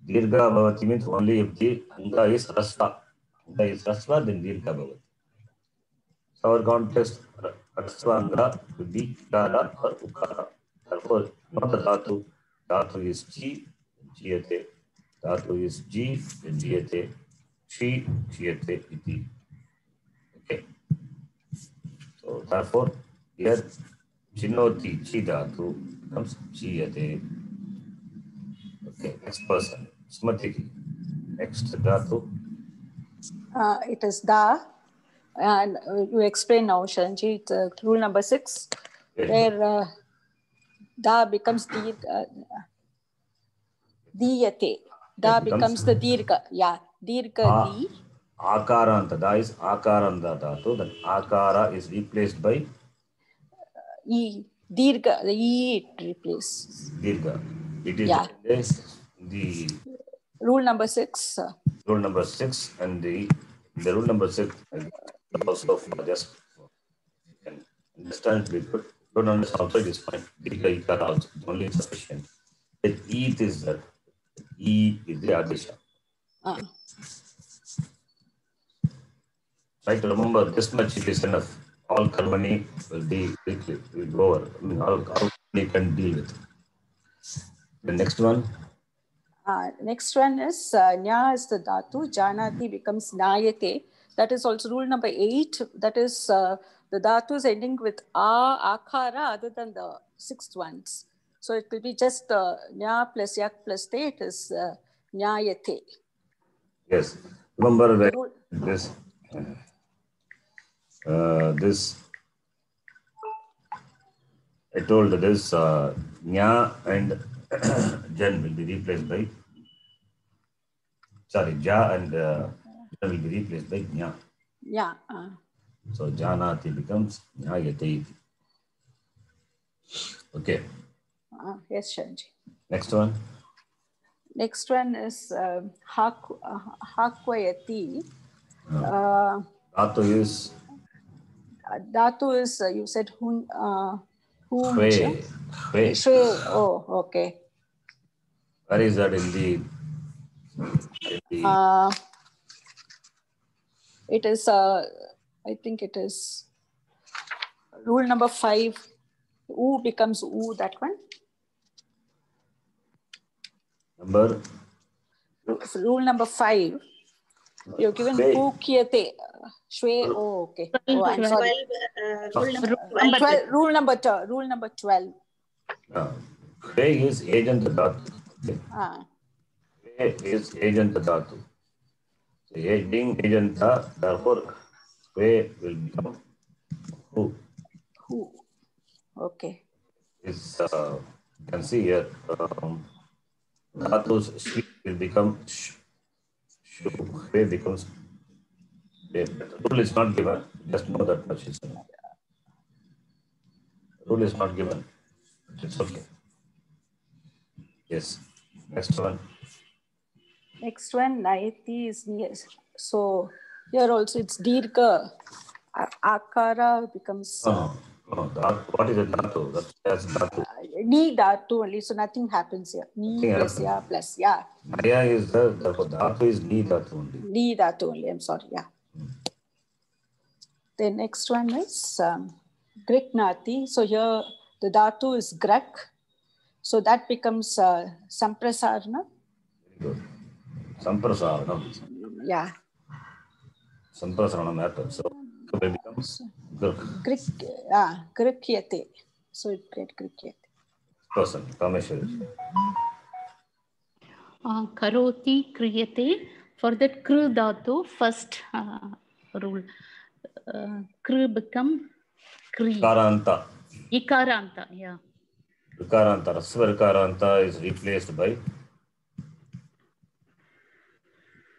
dirgha bhavati means only if the anga is rasva. Anga is rasva, then dirgha bhavati. So our context, rasva anga would be ikara or ukara. Therefore, not the dhatu. Dhatu is chi, chiyate. Dhatu is ji, jiyate, chi, chiyate, iti. Okay. So therefore, here chinoti, chi dhatu becomes chiyate. Okay, next person, Smriti. Next dhatu. It is da, and you explain now, Sharanji. It's rule number 6, where da becomes diyate. Da becomes the dirgha. Yeah, dirgha di. Akaranta, da is akaranta dhatu. Then akara is replaced by E. Dirgha, the E it replaces. dirgha. It is the Rule number 6. Rule number 6, and the rule number 6 also for just you can understand it, but don't understand also it is fine. Dirgha ikara also only sufficient. The E is that E is the adesha. Try to remember this much, it is enough. All karmani will go over. I mean, all karmani can deal with. The next one. Next one is nya is the dhatu. Janati becomes nayate. That is also rule number 8. That is the dhatu is ending with akara other than the 6th ones. So it will be just nya plus yak plus te. It is nyayate. Yes. Remember that this I told this nya and jan will be replaced by ja and jan will be replaced by nya. Yeah. So janati becomes nyayate. Okay. Yes, Sharanji. Next one. Next one is hakwayati. Dhatu is you said Shwe. Oh, okay. Where is that in the it is I think it is rule number 5. U becomes U, that one. Rule number 5. You're given Pukyate. Shwe. Oh, okay. Oh, I'm sorry. Rule number 12. Shwe is agent dhatu. Shwe is agent dhatu. So being agent, therefore Shwe will become who. Okay. Is you can see here dhatu's shwe will become Shwe becomes. The rule is not given. Just know that much. Rule is not given. It's okay. Yes. Next one. Next one, Nayati is yes. So here also it's dirgha. Akara becomes. No. What is a dhatu? That's dhatu. Ni dhatu only, so nothing happens here. Ni plus ya plus ya. Naya is the dhatu is ni dhatu only. Ni dhatu only. I'm sorry. Yeah. The next one is Griknati. So here the dhatu is Grak. So that becomes Samprasarna. Very good. Samprasarna. Yeah. Samprasarna happens. So it becomes Grikyate. So it gets Grikyate. Person, Kameshwari. Karoti kriyate. For that kru dhatu, first rule. Kru become kri. Ikaranta. Ikaranta, yeah. Ikaranta. Rasva Ikaranta is replaced by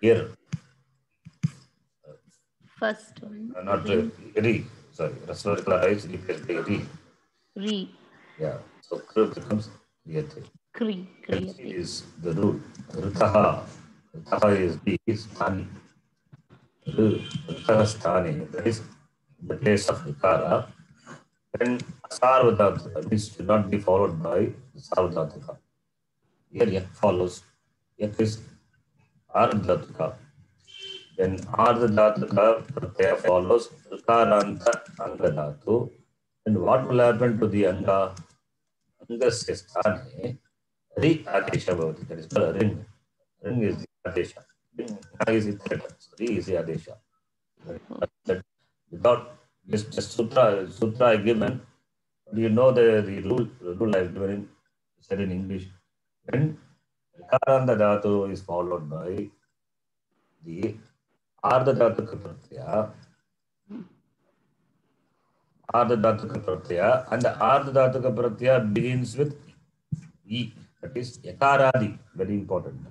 here. First one. Not ri. Sorry. Rasva Ikara is replaced by ri. Ri. Yeah. So kru becomes kriyate. Kriyate. Is the rule. Ritaha. Ritaha is the sthani. Ritaha sthani. That is the place of Ikara. Then Sarvadhatuka means to not be followed by Sarvadhatuka. Here Yak follows. Yak is Ardhatuka. Then Ardhatuka Pratyaya follows Ukaranta Angadhatu. And what will happen to the Anga? Angasya sthane Ri Adesha Bhavati. That is called ring. Ring is the adesha. Na is the threat. Ri is the adesha. Without just sutra I given. Do you know the rule I've given said in English? When Karanda Dhatu is followed by the Ardha Dhatuka Pratyaya, and the Ardha Dhatuka Pratyaya begins with E, that is Yakaradi, very important.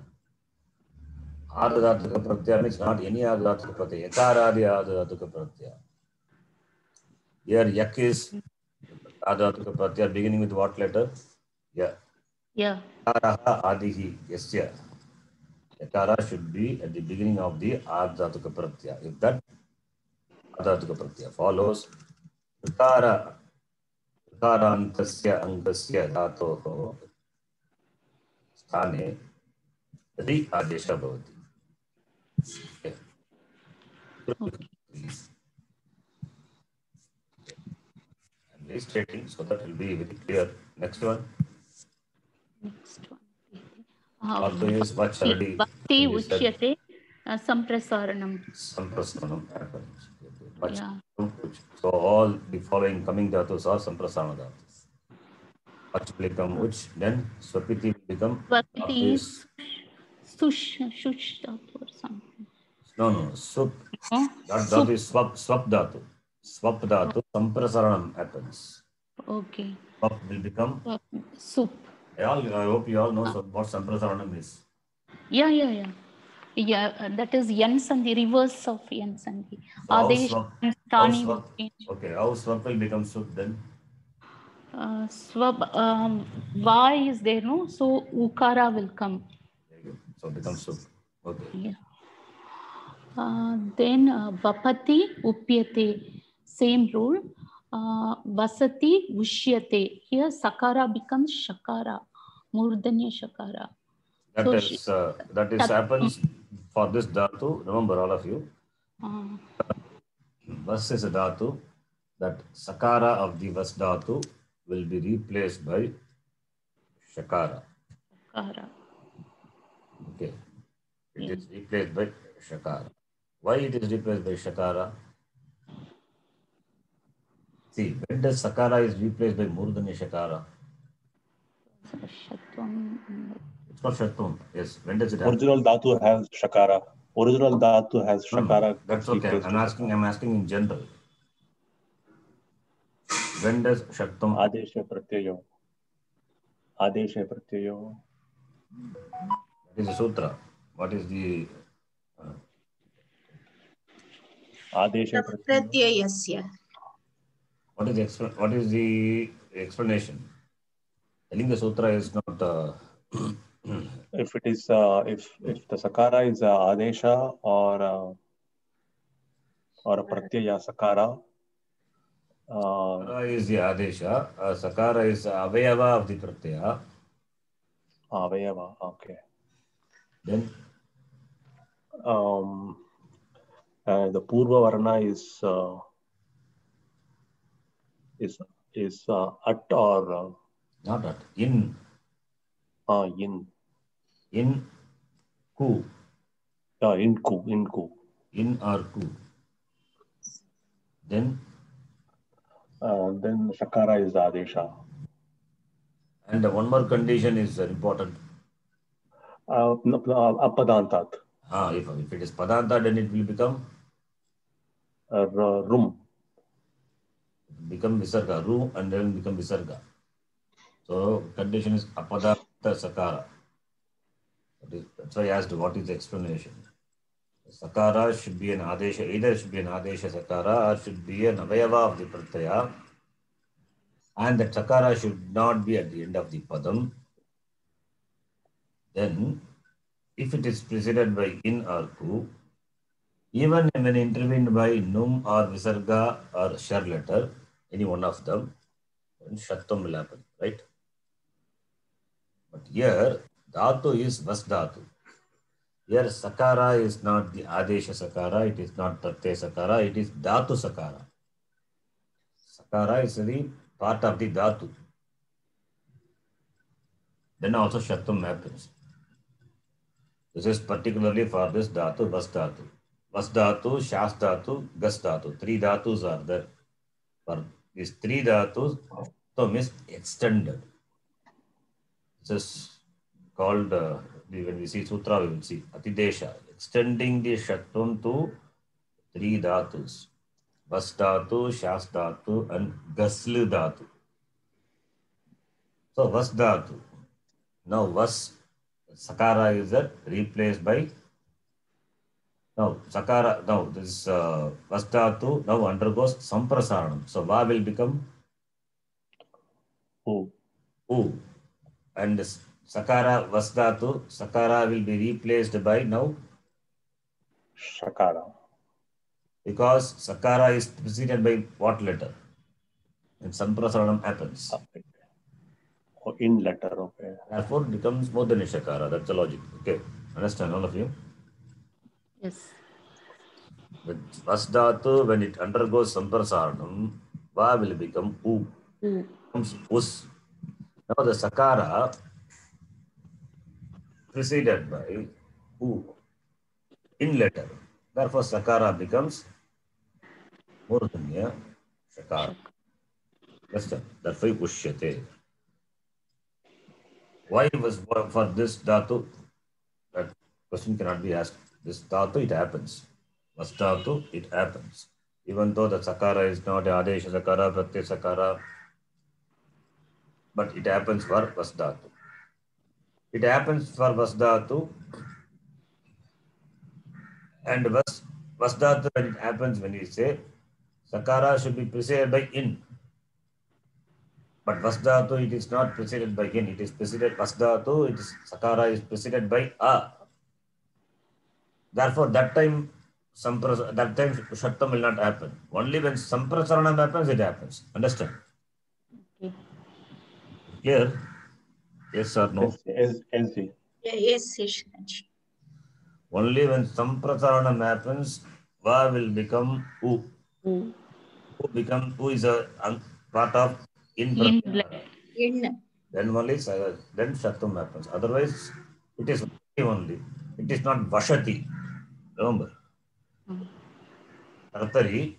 Ardha Dhatuka Pratyaya means not any Ardha Dhatuka Pratyaya, Yakaradi Ardha Dhatuka Pratyaya. Here Yak is Ardha Dhatuka Pratyaya beginning with what letter? Yeah. Yeah. Yakaraha Adihi, Yasya. Yakara should be at the beginning of the Ardhatuka Pratyaya. If that Ardhatuka Pratyaya follows, Yakarantasya Angasya Dhatoho Sthane Ri Adesha Bhavati. Okay. Okay. I'm restating so that will be very clear. Next one. Next one. Also is much already. Bhakti Uchyate Samprasaranam. Samprasaranam happens. Much. Yeah. So all the following coming dhatus are Samprasarana dhatus. Much will become Uch, then Swapiti will become Bhakti is Shush Dhatu or something. No. Sup. Oh, That dhatu is Swap dhatu. Swap dhatu, Samprasaranam happens. okay. Swap will become Sup. I hope you all know what Samprasaranam is. Yeah. Yeah, that is Yan Sandhi, reverse of Yan Sandhi. Adesh and Stani will change. Okay, how Swap will become Sup then? Swab, Y is there, no? So Ukara will come. So it becomes Sup. Okay. Yeah. Then Bapati Upyate, same rule. Vasati Ushyate. Here Sakara becomes Shakara, Murdanya Shakara. That is happens for this dhatu. Remember, all of you. Vas is a dhatu. That Sakara of the Vas dhatu will be replaced by Shakara. Okay. It is replaced by Shakara. Why it is replaced by Shakara? See, when does Sakara is replaced by Murdanya Shakara? It's not Shatum. Yes. When does it happen? Original dhatu has Shakara. Original dhatu has Shakara. That's okay. I'm asking in general. When does Shaktum? Adesha Pratyayo. Adesha Pratyayo. That is a sutra. What is the Adesha Pratyayasya. What is the explanation? Telling the sutra is not. If it is if the Sakara is Adesha or a Pratyaya Sakara. Sakara is the Adesha. Sakara is Avayava of the Pratyaya. Avayava, okay. Then the Purva Varna is at or not at in. In Ku. In Ku. In or Ku. Then Shakara is the Adesha. And one more condition is important. Apadantat. If it is Padanta, then it will become Rum. Become Visarga. Ru and then become Visarga. So condition is Apadanta Sakara. That's why I asked what is the explanation. Sakara should be an Adesha, either should be an Adesha Sakara or should be an Avayava of the Pratyaya. And that Sakara should not be at the end of the Padam. Then, if it is preceded by in or ku, even when intervened by num or visarga or shar letter, any one of them, then shattam will happen, right? But here, dhatu is vas dhatu. Here, sakara is not the adesha sakara, it is not pratyaya sakara, it is dhatu sakara. Sakara is the part of the dhatu. Then also shattam happens. This is particularly for this dhatu, vas dhatu. Vas dhatu, shas dhatu, gas dhatu. Three dhatus are there. For these three dhatus, sattvam is extended. This is called, when we see sutra, we will see atidesha, extending the sattvam to three dhatus. Vas dhatu, shas dhatu, and gasl dhatu. So vas dhatu. Now vas, sakara is replaced by, now sakara, now this vas dhatu now undergoes samprasaranam. So va will become U. And sakara vas dhatu, sakara will be replaced by now Shakara. because sakara is preceded by what letter? And samprasaranam happens. Oh, in letter, okay. Therefore, it becomes more than a shakara. That's the logic. Okay, understand all of you? Yes. With vas dhatu, when it undergoes samprasaranam, va will become u. Becomes us. Now the sakara preceded by u in letter. Therefore, sakara becomes murdanya shakara. Understand? Therefore, ushyate. Why was for this dhatu? That question cannot be asked. This dhatu, it happens. Vas dhatu, it happens. Even though the sakara is not adesha sakara, pratyaya sakara, but it happens for vas dhatu. It happens for vas dhatu, and vas dhatu, when it happens, when we say sakara should be preceded by in. But vas dhatu, it is not preceded by in. It is preceded vas dhatu. It is sakara is preceded by a. Therefore, that time shattam will not happen. Only when samprasaranam happens, it happens. Understand? Okay. Clear? Yes or no? Yes. Yes, Krishnaji. Only when samprasaranam happens, va will become u. Who is a part of in. In. Then only then shattam happens. Otherwise, it is only. It is not vashati. Remember. Artari,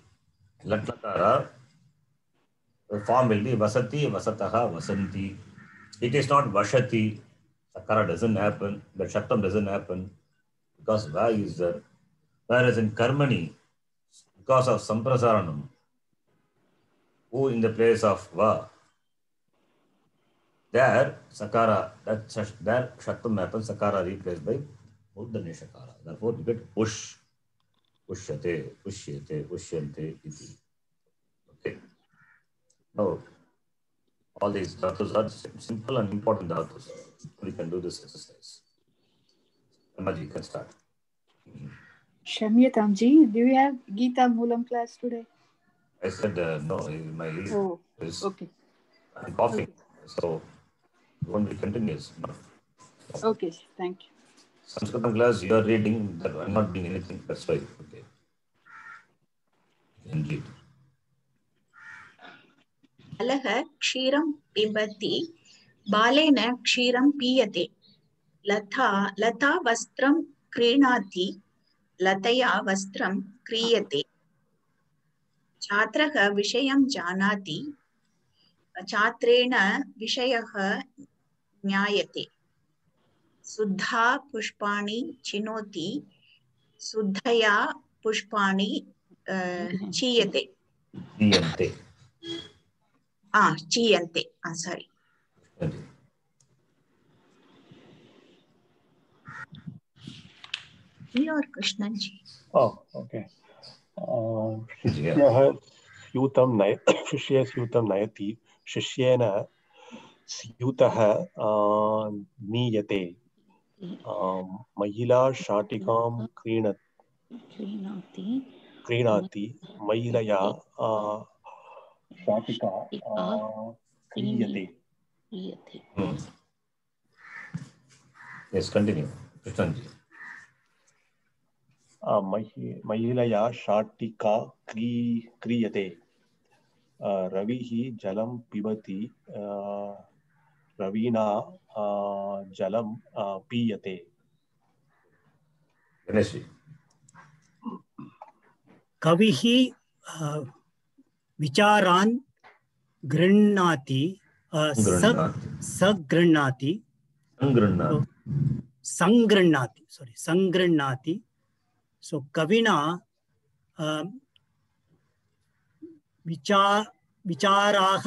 latlatara, the form will be vasati, vasataha, vasanti. It is not vashati. Sakara doesn't happen. The shattam doesn't happen because va is there. Whereas in karmani, because of samprasaranam, who in the place of va, there sakara, there shattam happens, sakara replaced by murdanya shakara. Therefore, you get ush, ushyate, ushyate, ushyante, iti. Okay. Now, all these dhatus are simple and important dhatus. We can do this exercise. Ramaji, you can start. Shamyatamji, do you have Gita Moolam class today? I said no, my leave is Okay. I'm coughing, so it won't be continuous. Okay, thank you. Sanskritam class, you are reading, that I'm not doing anything, that's why. Okay. Indeed. बालः क्षीरं पिबति बालेन क्षीरं पीयते लता वस्त्रं क्रीणाति लतया वस्त्रं क्रीयते छात्रः विषयं जानाति छात्रेण विषयः ज्ञायते शुद्धा पुष्पाणि चिनोति शुद्धया पुष्पाणि चीयते चीयन्ते sorry. Your Krishnanji. Oh, okay. शिष्यः स्यूतं नयति शिष्येन स्यूतः नीयते महिला शाटिकां क्रीणाति महिलया शाटिका क्रीयते. Yes, continue. Krishnanji. महिलया शाटिका क्रीयते रविः जलं पिबति रवीणा जलं पीयते. Ganesh. कविः विचारान् गृह्णाति संगृह्णाति सो कविना विचाराः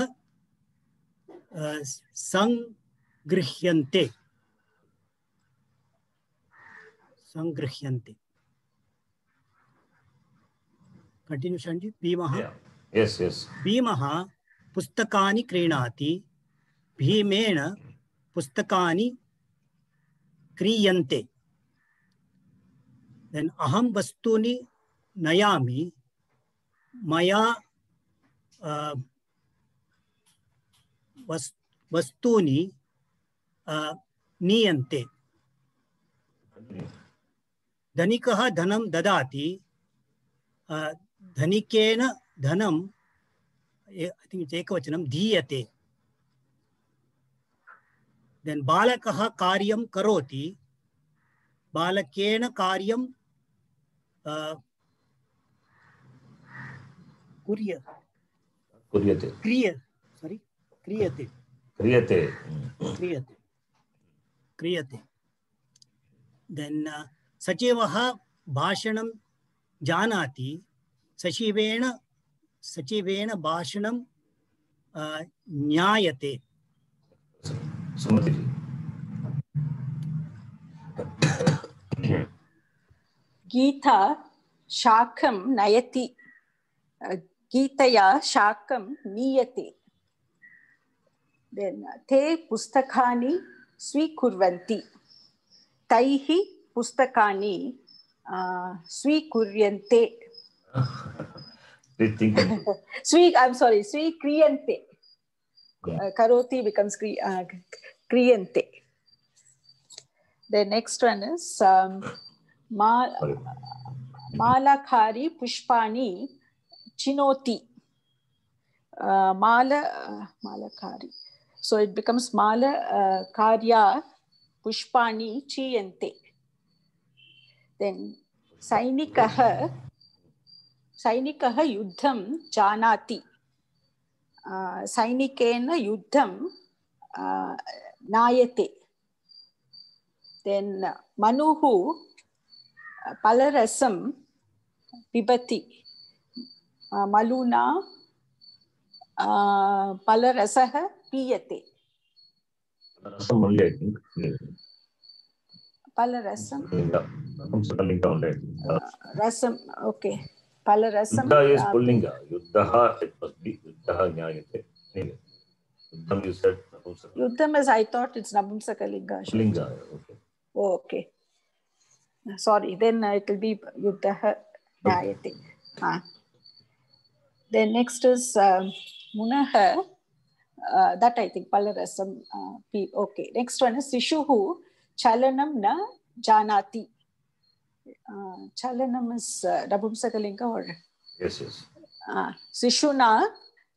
संगृह्यन्ते कंटिन्यू शंजी भीमः भीमः पुस्तकानि क्रीणाति भीमेन पुस्तकानि क्रीयन्ते देन अहं वस्तूनि नयामि मया वस्तूनि नीयन्ते धनिकः धनं ददाति धनिकेन धनं एकवचनं दीयते देन बालकः कार्यं करोति बालकेन कार्यं क्रियते देन सचिवः भाषणं जानाति सचिवेन भाषणं ज्ञायते गीता शाकं नयति गीतया शाकं नीयते ते पुस्तकानि स्वीकुर्वन्ति तैः पुस्तकानि स्वीकुर्यन्ते स्वीक्रियन्ते karoti becomes kriyante. The next one is malakari pushpani chinoti. Malakari. So it becomes karya pushpani chiyante. Then sainikah yuddham janati. Sainikena yuddham nayate. Then manuhu palarasam pibati. Maluna palarasaha piyate. Palarasam. Rasam. Okay. Palarasam. Yuddha is pullinga. Yuddha, it must be Yuddha Nyayate. Yuddham you said Napumsaka. Yuddham is, I thought it's Napumsaka Linga. Linga, okay. Oh, okay. Sorry, then it will be Yuddha Nyayate. Then next is Munaha. That I think Palarasam. Okay. Next one is Sishuhu Chalanam na Janati. Chalanam is Napumsakalinga or? Yes, yes. Sishuna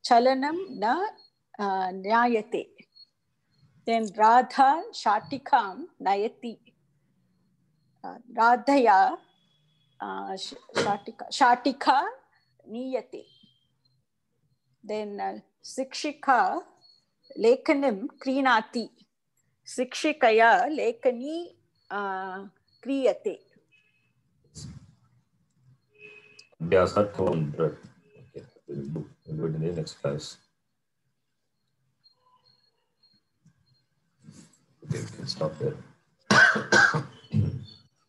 Chalanam na Nyayate. Then Radha Shatikam Nayati. Radhaya Shatika Niyate. Then Sikshika Lekanim Krinati. Sikshikaya Lekani Kriyate. Vyasa 200. Okay, we'll do it in the next class. Okay, we can stop there.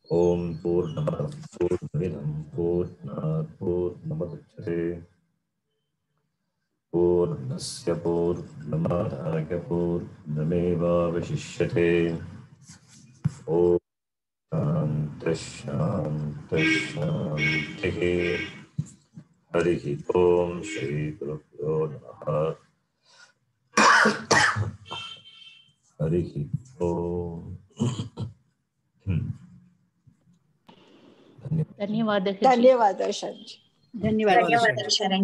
Om Purnamada Purnamidam Purnat Purnamadachyate Purnasya Purnamadaya Purnameva Vashishyate. Om Shanti Harihi Om Shri Gurubhyo Namaha Harihi Om. Dhanyawad. Dhanyawad Shanti. Dhanyawad Sharan.